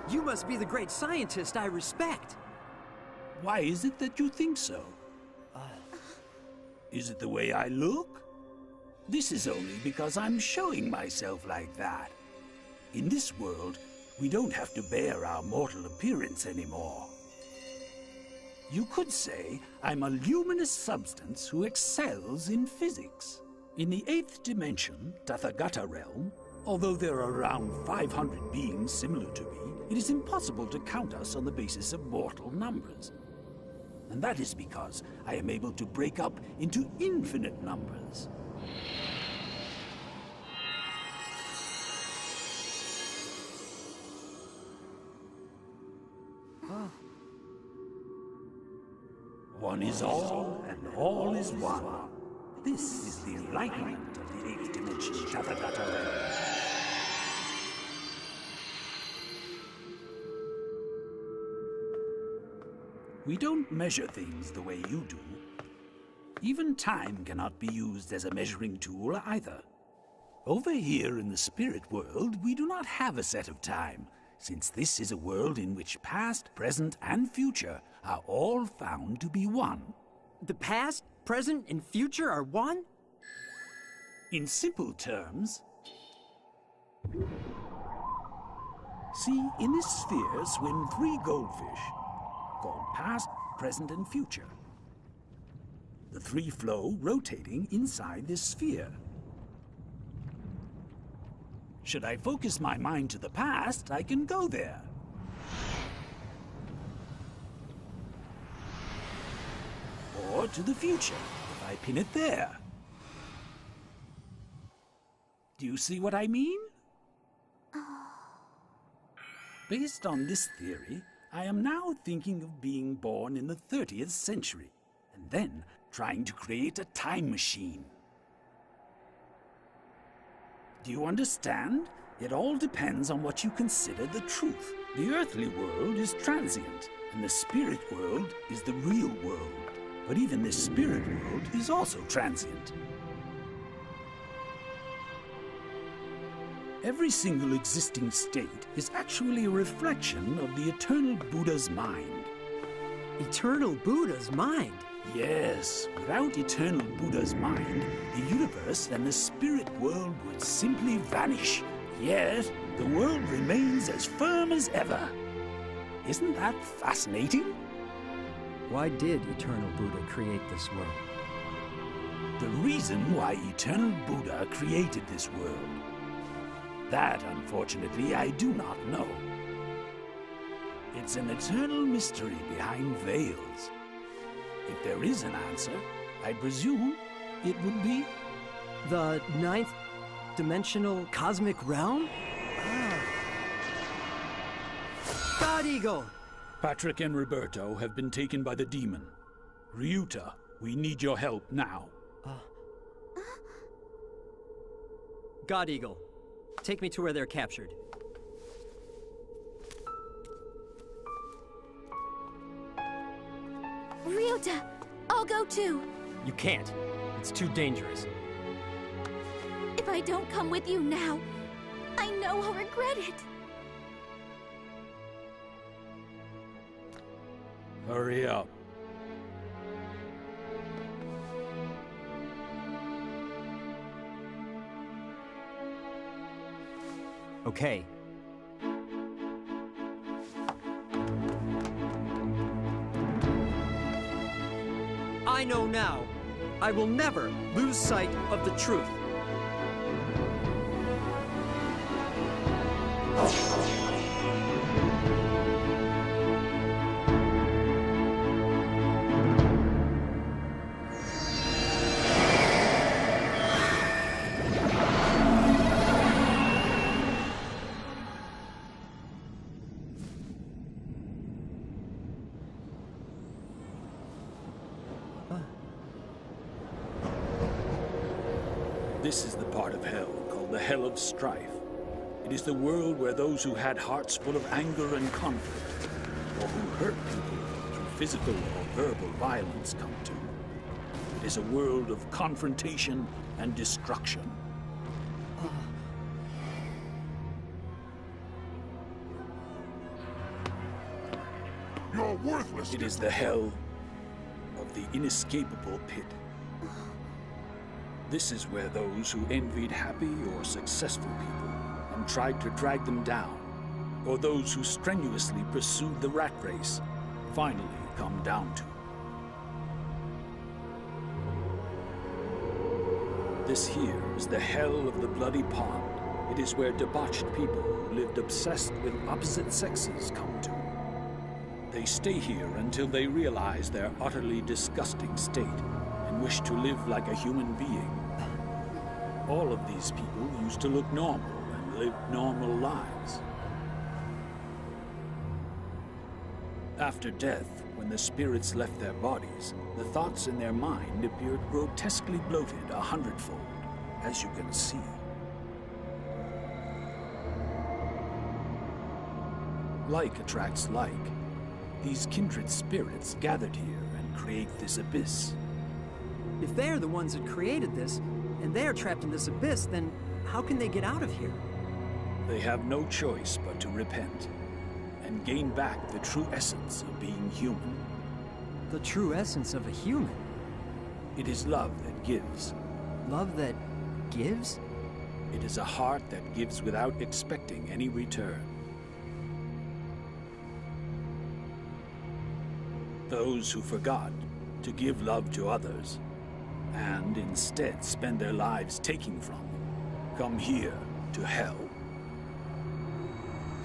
You must be the great scientist I respect. Why is it that you think so? Is it the way I look? This is only because I'm showing myself like that. In this world, we don't have to bear our mortal appearance anymore. You could say I'm a luminous substance who excels in physics. In the 8th dimension, Tathagata realm, although there are around 500 beings similar to me, it is impossible to count us on the basis of mortal numbers. And that is because I am able to break up into infinite numbers. One is all, and all is one. This is the enlightenment of the 8th dimension, Tathagata realm. We don't measure things the way you do. Even time cannot be used as a measuring tool either. Over here in the spirit world, we do not have a set of time, since this is a world in which past, present, and future are all found to be one. The past, present, and future are one? In simple terms, see, in this sphere swim 3 goldfish, called past, present, and future. The 3 flow rotating inside this sphere. Should I focus my mind to the past, I can go there. Or to the future, if I pin it there. Do you see what I mean? Based on this theory, I am now thinking of being born in the 30th century, and then trying to create a time machine. Do you understand? It all depends on what you consider the truth, The earthly world is transient, and the spirit world is the real world. But even this spirit world is also transient. Every single existing state is actually a reflection of the eternal Buddha's mind. Eternal Buddha's mind? Yes, without eternal Buddha's mind, the universe and the spirit world would simply vanish. Yet, the world remains as firm as ever. Isn't that fascinating? Why did Eternal Buddha create this world? The reason why Eternal Buddha created this world. That, unfortunately, I do not know. It's an eternal mystery behind veils. If there is an answer, I presume it would be... The ninth dimensional cosmic realm? God Eagle! Patrick and Roberto have been taken by the demon. Ryuta, we need your help now. God Eagle, take me to where they're captured. Ryuta, I'll go too. You can't. It's too dangerous. If I don't come with you now, I know I'll regret it. Hurry up. Okay. I know now. I will never lose sight of the truth. This is the part of hell called the Hell of Strife. It is the world where those who had hearts full of anger and conflict, or who hurt people through physical or verbal violence, come to. It is a world of confrontation and destruction. You're worthless. It is the hell of the inescapable pit. This is where those who envied happy or successful people and tried to drag them down, or those who strenuously pursued the rat race, finally come down to. This here is the hell of the Bloody Pond. It is where debauched people who lived obsessed with opposite sexes come to. They stay here until they realize their utterly disgusting state and wish to live like a human being. All of these people used to look normal and lived normal lives. After death, when the spirits left their bodies, the thoughts in their mind appeared grotesquely bloated 100-fold, as you can see. Like attracts like. These kindred spirits gathered here and create this abyss. If they're the ones that created this, and they're trapped in this abyss, then how can they get out of here? They have no choice but to repent and gain back the true essence of being human. The true essence of a human? It is love that gives. Love that gives? It is a heart that gives without expecting any return. Those who forgot to give love to others and instead spend their lives taking from them come here to hell.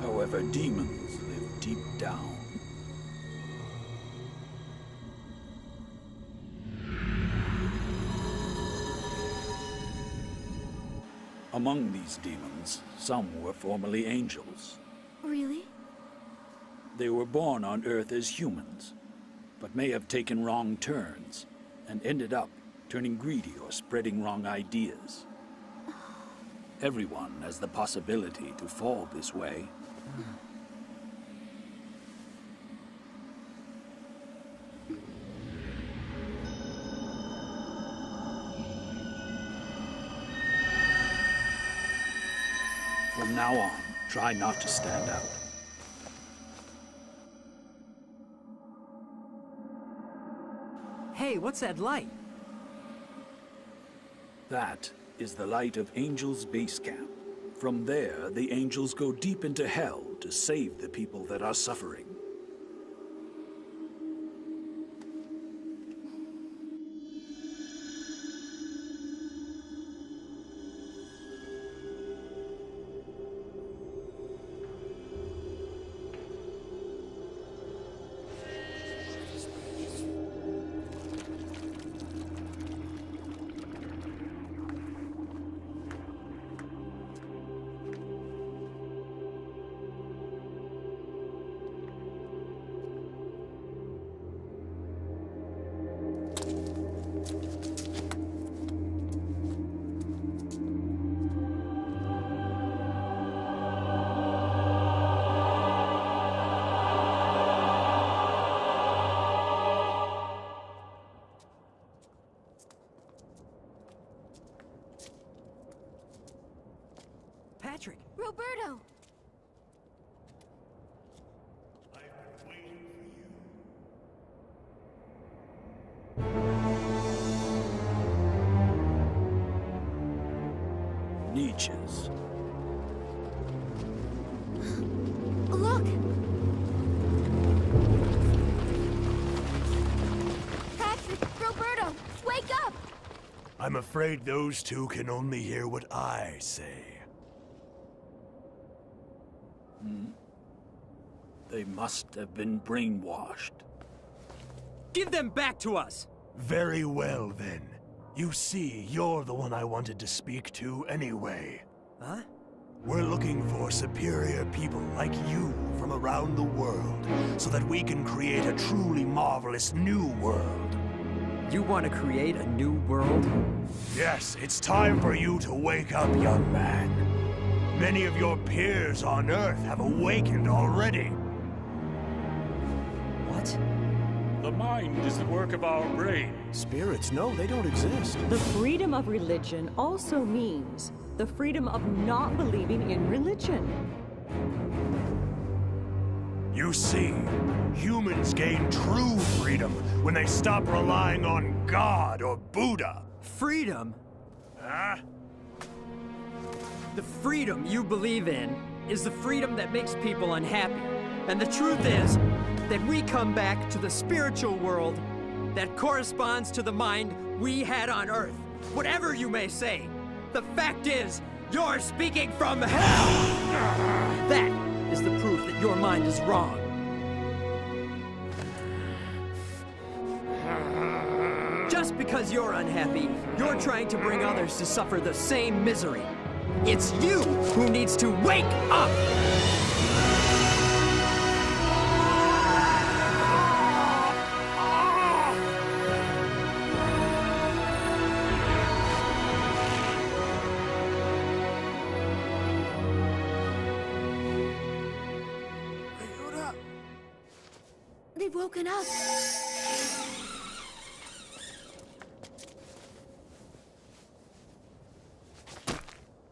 However, demons live deep down. Among these demons, some were formerly angels. Really? They were born on Earth as humans, but may have taken wrong turns and ended up turning greedy or spreading wrong ideas. Everyone has the possibility to fall this way. From now on, try not to stand out. Hey, what's that light? That is the light of Angel's base camp. From there, the Angels go deep into hell to save the people that are suffering. Patrick! Roberto! Niches. Look! Patrick! Roberto! Wake up! I'm afraid those two can only hear what I say. They must have been brainwashed. Give them back to us! Very well, then. You see, you're the one I wanted to speak to anyway. Huh? We're looking for superior people like you from around the world, so that we can create a truly marvelous new world. You want to create a new world? Yes, it's time for you to wake up, young man. Many of your peers on Earth have awakened already. What? The mind is the work of our brain. Spirits, no, they don't exist. The freedom of religion also means the freedom of not believing in religion. You see, humans gain true freedom when they stop relying on God or Buddha. Freedom? Huh? The freedom you believe in is the freedom that makes people unhappy. And the truth is that we come back to the spiritual world that corresponds to the mind we had on Earth. Whatever you may say, the fact is, you're speaking from hell! That is the proof that your mind is wrong. Just because you're unhappy, you're trying to bring others to suffer the same misery. It's you who needs to wake up! They've woken up.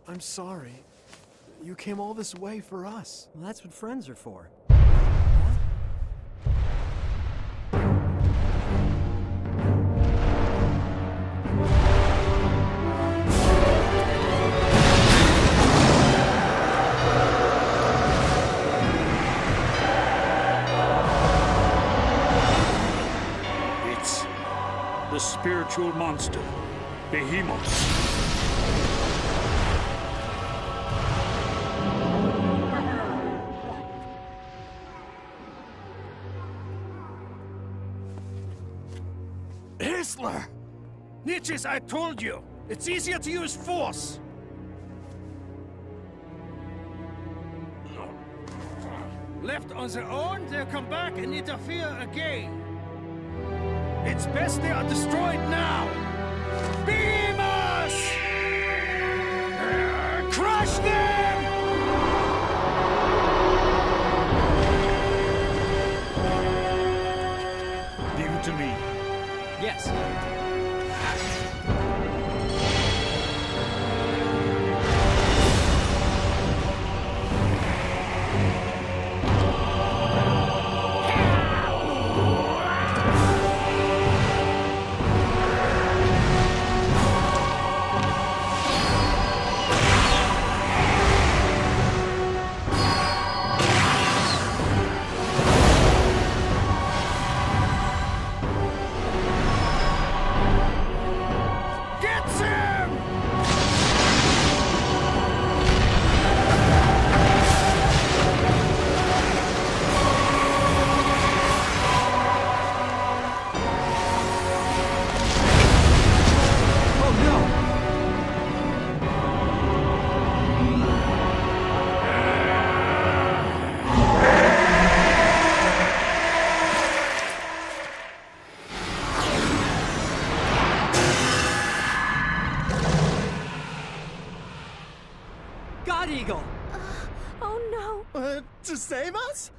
I'm sorry. You came all this way for us. Well, that's what friends are for. It's the spiritual monster, Behemoth. Hisler! Niches, I told you! It's easier to use force! Left on their own, they'll come back and interfere again. It's best they are destroyed now! Behemoth! Crush them! Leave it to me. Yes. God Eagle! Oh no! To save us?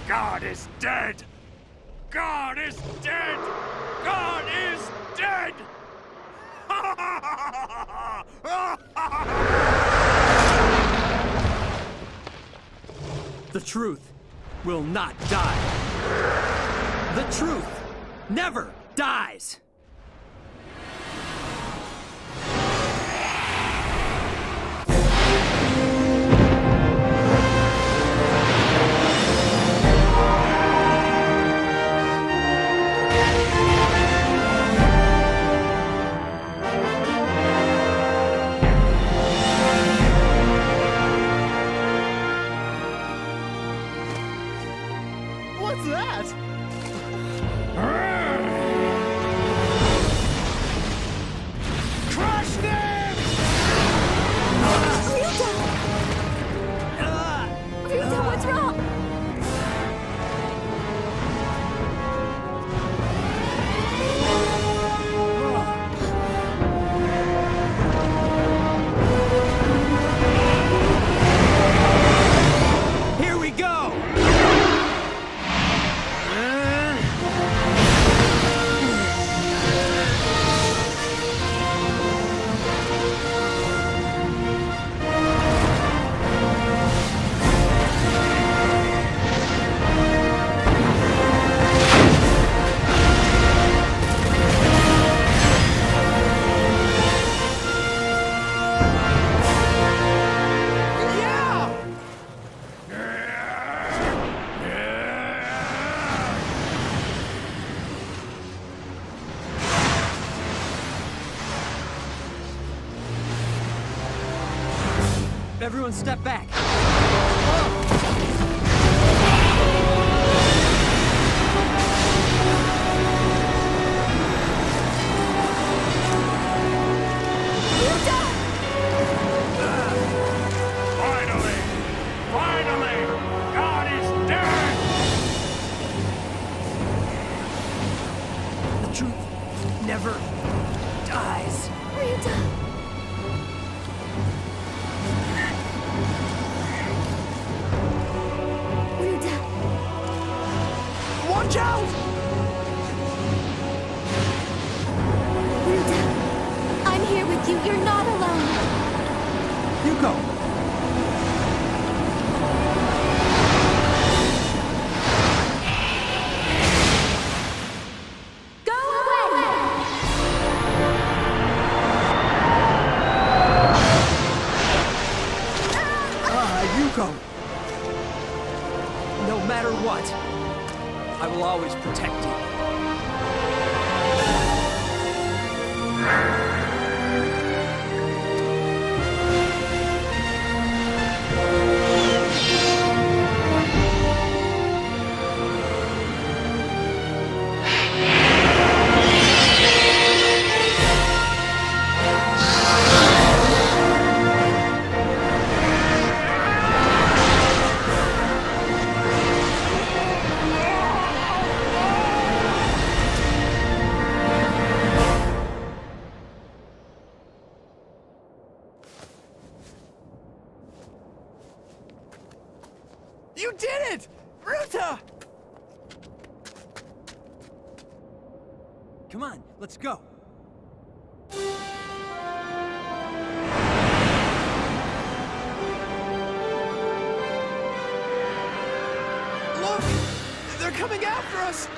God is dead! God is dead! God is dead! The truth will not die. The truth never dies. What's that? Crush them! Ryuta, what's wrong? Here we go! Everyone step back. Finally! Finally! God is dead! The truth never dies. Ryuta! Ryuta! Watch out! Ryuta! I'm here with you. You're not alone. Yuko! Go away! Yuko! No matter what, I will always protect you. You did it! Ryuta! Come on, let's go. Look! They're coming after us!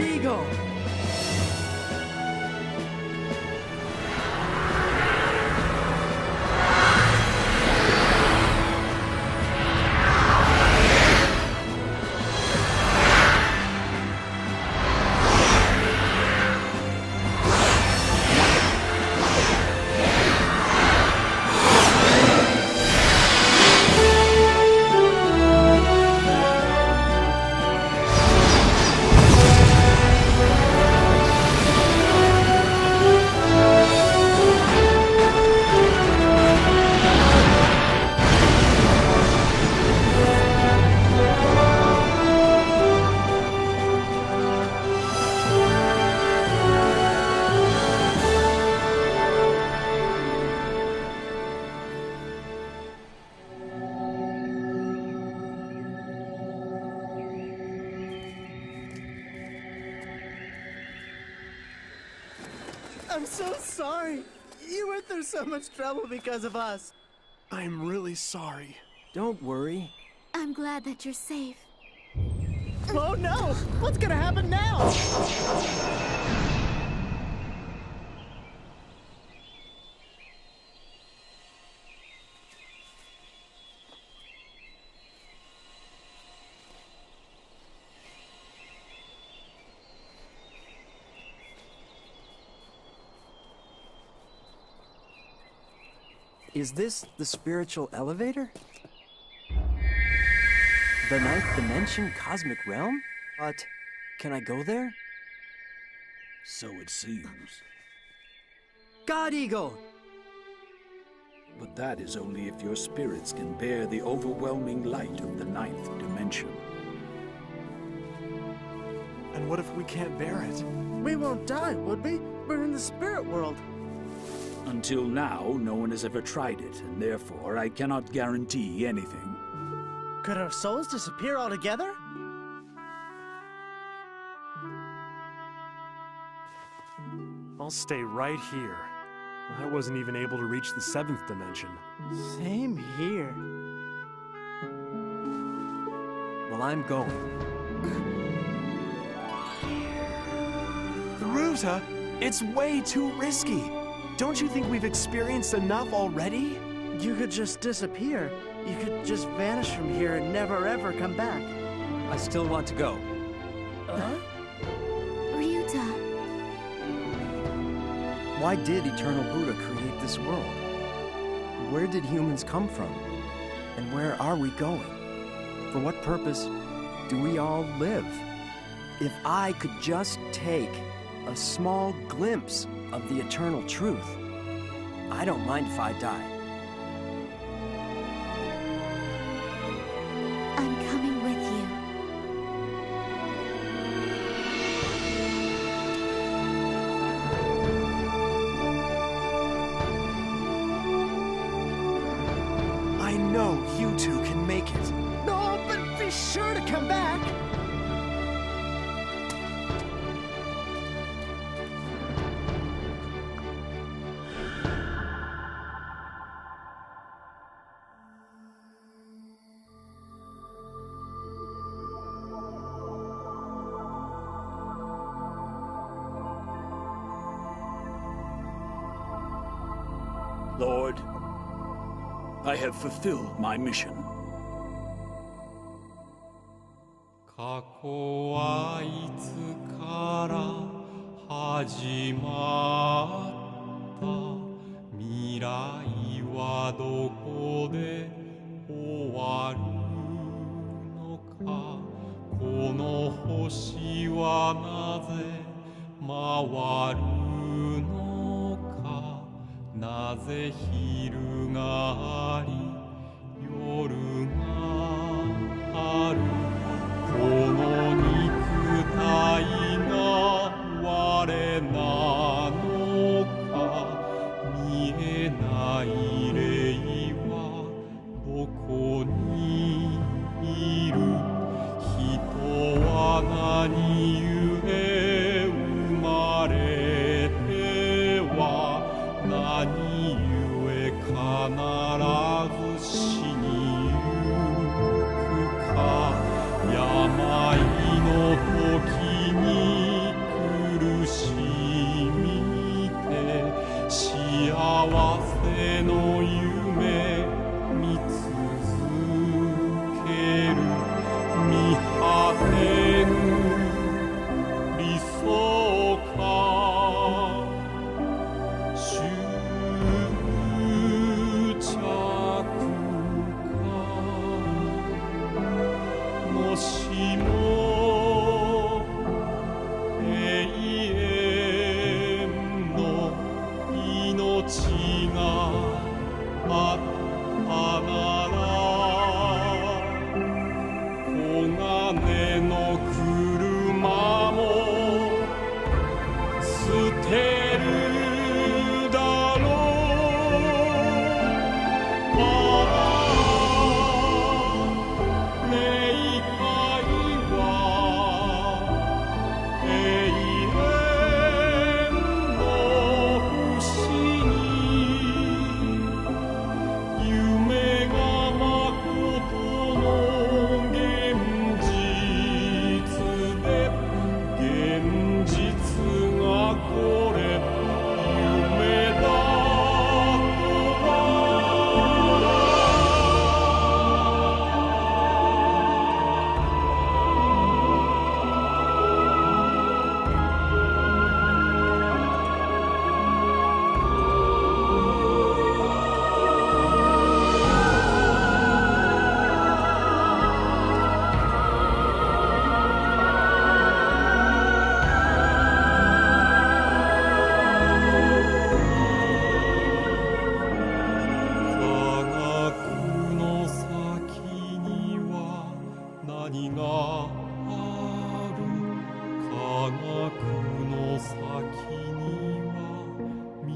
Eagle! I'm so sorry. You went through so much trouble because of us. I'm really sorry. Don't worry. I'm glad that you're safe. Oh no! What's gonna happen now? Is this the spiritual elevator? The ninth dimension cosmic realm? But can I go there? So it seems. God Eagle! But that is only if your spirits can bear the overwhelming light of the ninth dimension. And what if we can't bear it? We won't die, would we? We're in the spirit world. Until now, no one has ever tried it, and therefore I cannot guarantee anything. Could our souls disappear altogether? I'll stay right here. I wasn't even able to reach the seventh dimension. Same here. Well, I'm going. Ruta, it's way too risky. Don't you think we've experienced enough already? You could just disappear. You could just vanish from here and never ever come back. I still want to go. Ryuta. Why did Eternal Buddha create this world? Where did humans come from? And where are we going? For what purpose do we all live? If I could just take a small glimpse of the eternal truth, I don't mind if I die. I'm coming with you. I know you two can make it. No, but be sure to come back. Lord, I have fulfilled my mission. 過去はいつから始まった未来はどこで終わるのかこの星はなぜ回るのかなぜ昼があり夜があるこの肉体が我なのか見えない霊はどこにいる人は何故生まれては何故必ず死にゆくか病の時にの夢見続ける見果てぬ理想か執着かもしも永遠の命があったなら黄金の車も捨てるだろう。霊界は永遠の不思議夢がまことの現実で現実がこれ夢だとは科学の先には何がある。科学の先には道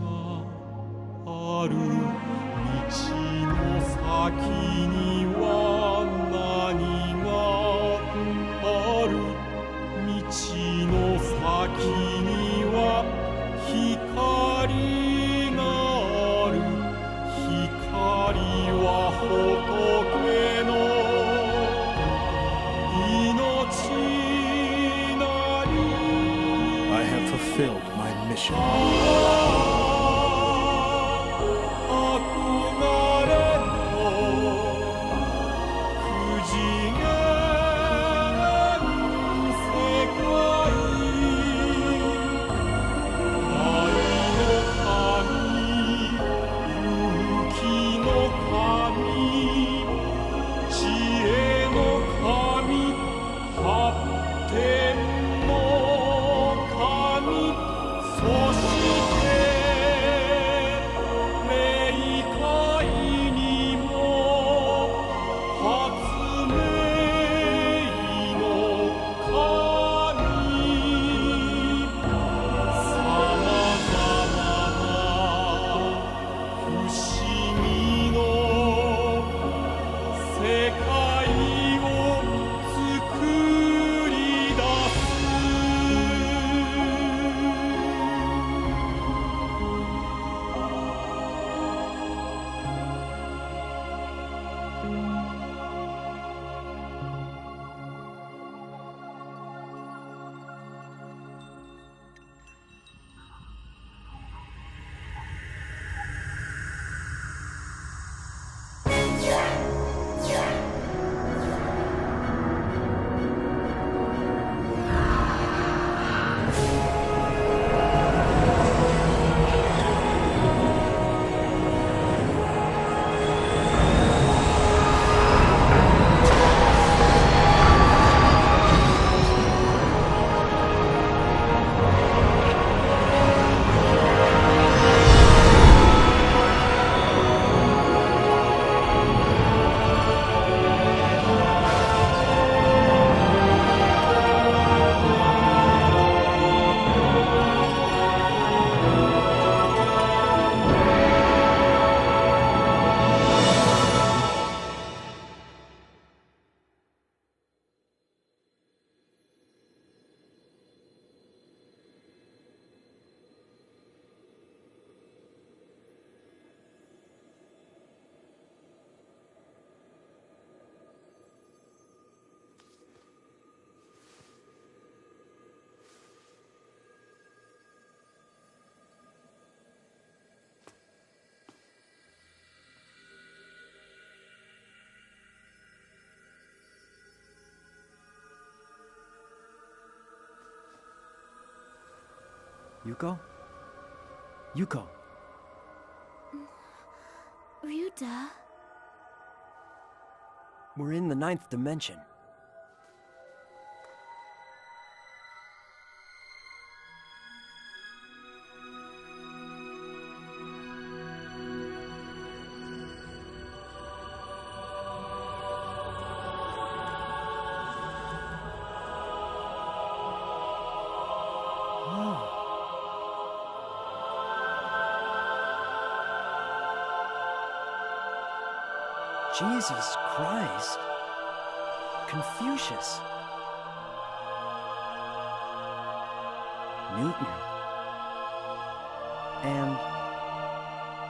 がある。道の先には何がある。道の先には光がある。光は仏の命なり。 I have fulfilled my mission. 憧れと不次元世界愛の神勇気の神知恵の神発展の神そして霊界にも発明の神さまざまな不思議の世界を作り出す。Yuko? Yuko. Ryuta. We're in the 9th dimension. Jesus Christ. Confucius. Newton. And...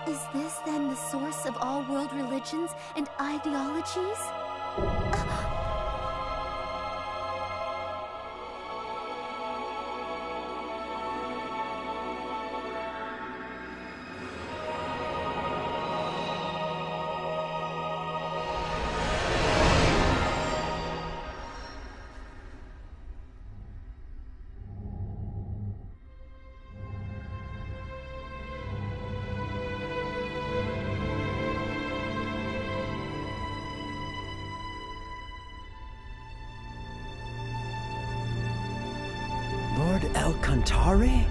Is this then the source of all world religions and ideologies? Lord El-Kantari?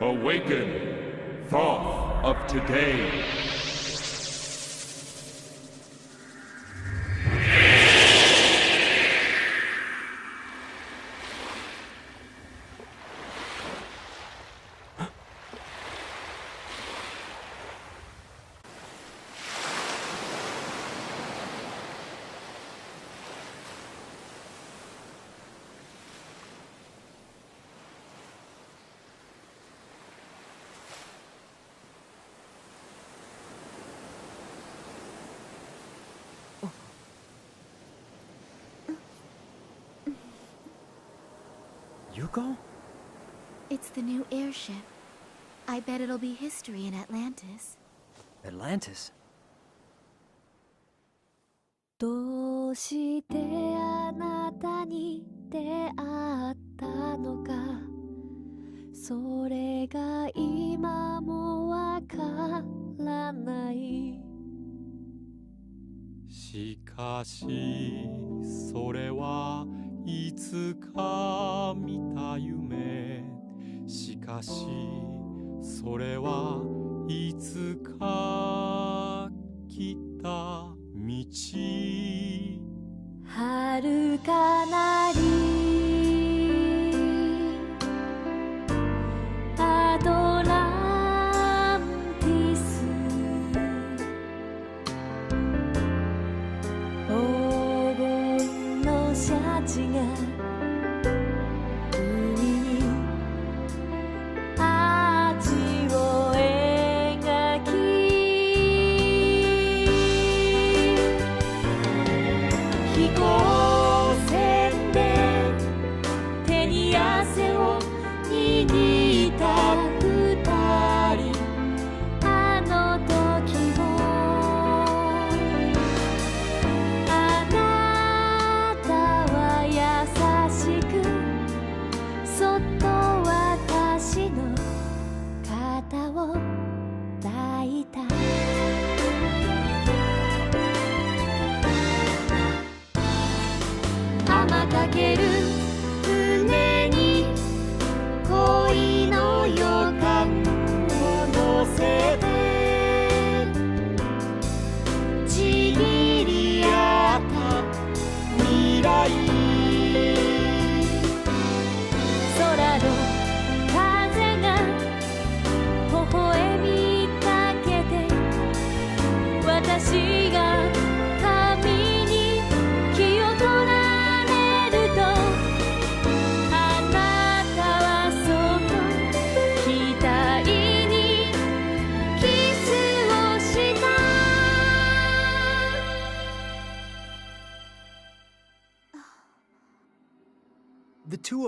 Awaken, Thoth of today. Yuko? It's the new airship. I bet it'll be history in Atlantis. Atlantis? どうしてあなたに出会ったのかそれが今もわからないしかしそれはいつか見た夢しかしそれはいつか来た道遥かなりアトランティス黄金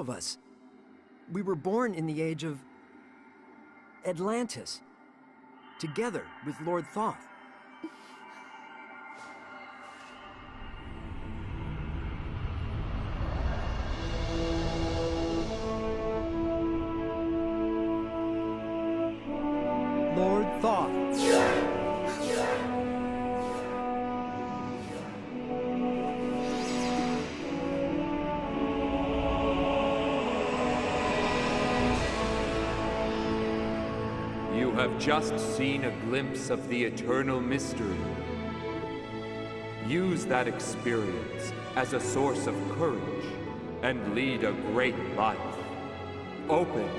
of us. We were born in the age of Atlantis, together with Lord Thoth. Lord Thoth. You have just seen a glimpse of the eternal mystery. Use that experience as a source of courage and lead a great life. Open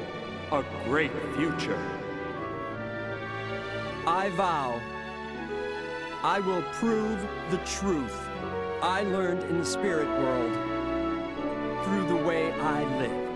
a great future. I vow I will prove the truth I learned in the spirit world through the way I live.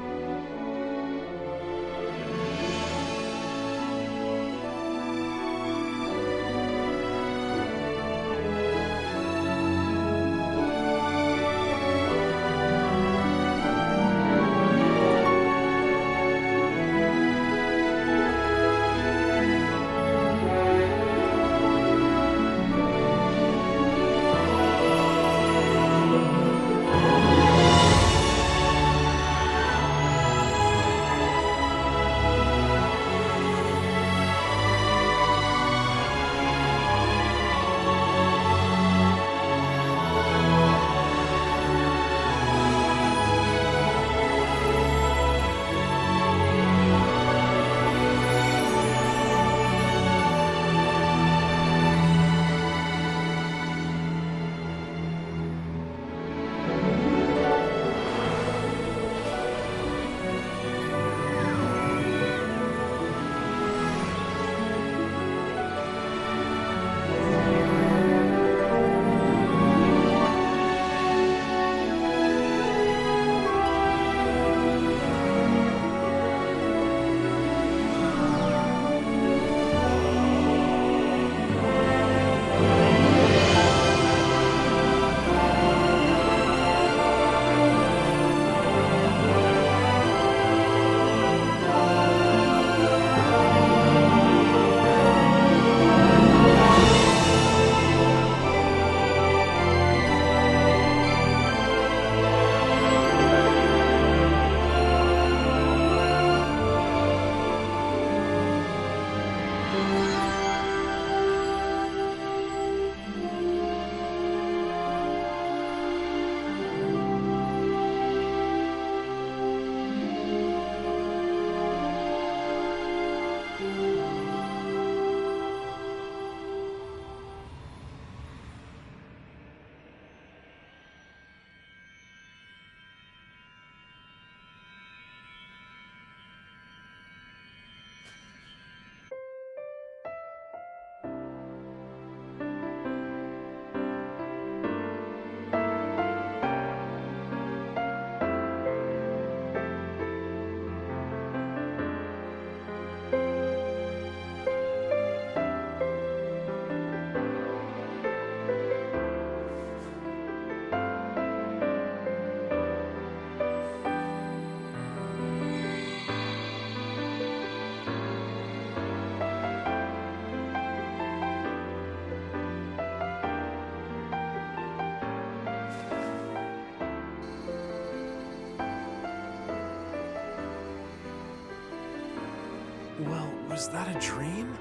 Well, was that a dream?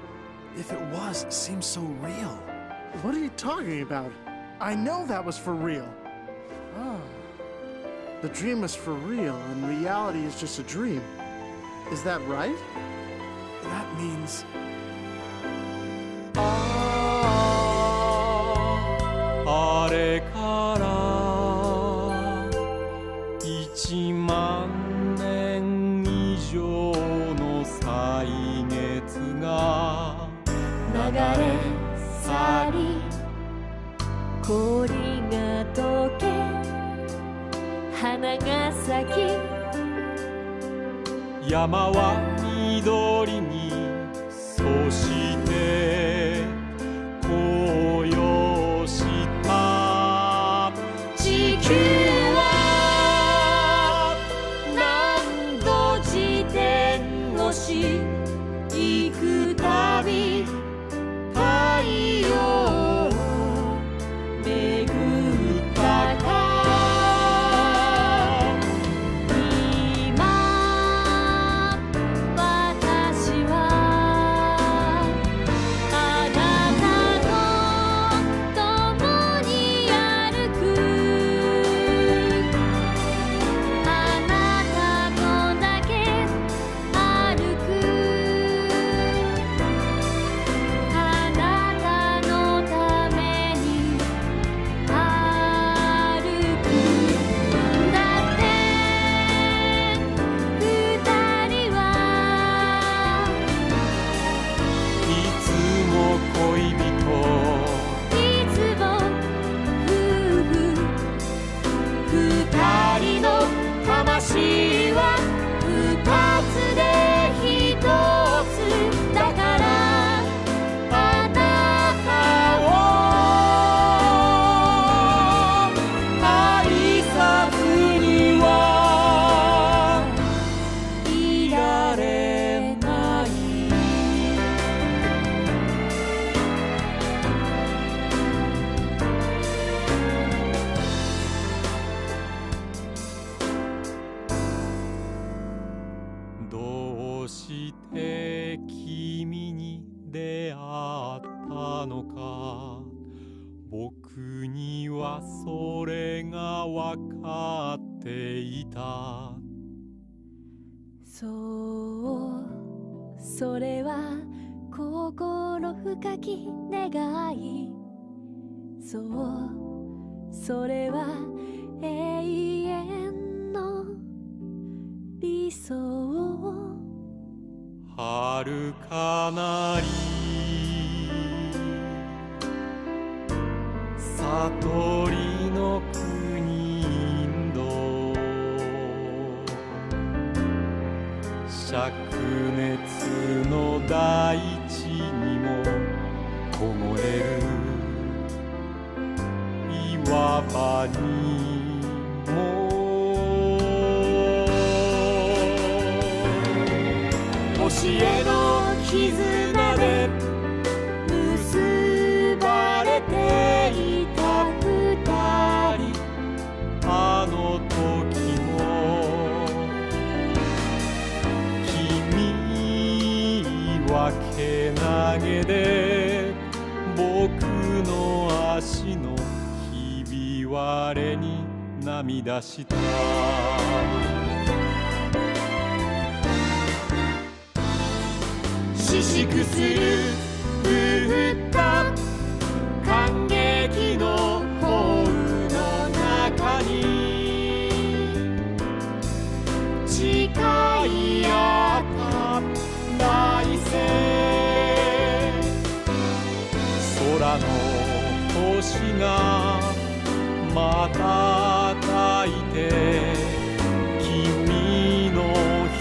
If it was, it seems so real. What are you talking about? I know that was for real. Ah. The dream is for real, and reality is just a dream. Is that right? That means... あれから1万年以上の歳月が流れ去り氷が溶け花が咲き山は緑にそして紅葉した地球は行くたび太陽を巡ったか今私はあなたと共に歩くあなたとだけ歩くあなたのために歩くだって二人はいつも恋人いつも夫婦二人の魂は二つで一つだからあなたを愛さずにはいられないどうして君に出会ったのか僕にはそれが分かっていたそうそれは心深き願いそうそれは永遠の理想遥かなり悟りの国インド灼熱の大地にも凍れる岩場にも教えの絆で結ばれていた二人あの時も君はけなげで僕の足のひび割れに涙した唏噓する降った感激の豪雨の中に誓い合った来世空の星が瞬いて君の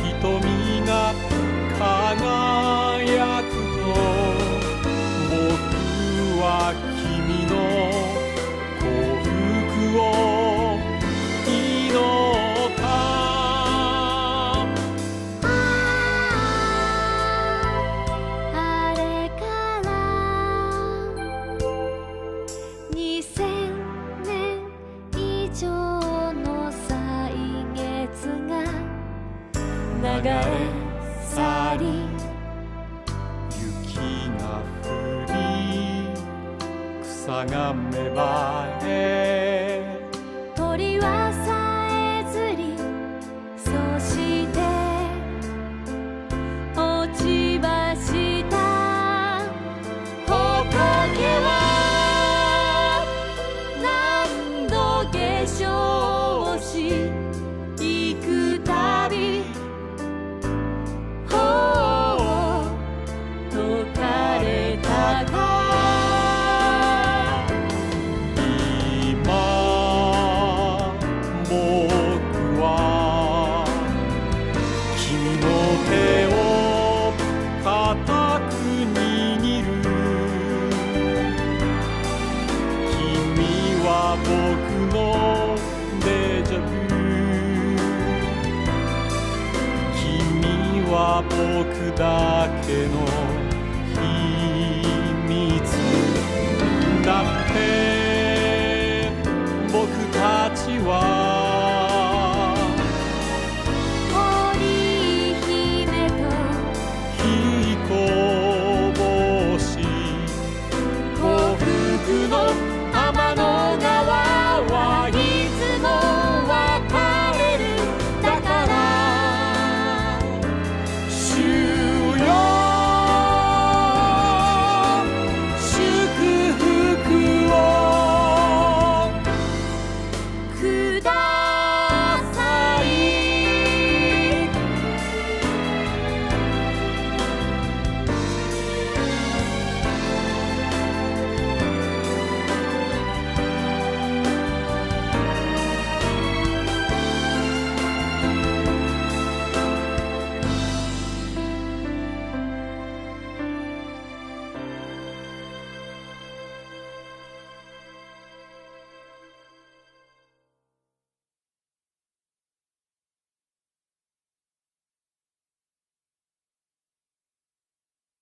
瞳が輝くと僕は君の幸福を祈ったあれから2000年以上の歳月が流れ去り雪が降り草が芽生え鳥はさえずりそして落ち葉した仏は何度化粧し行くたび解かれたか今けの日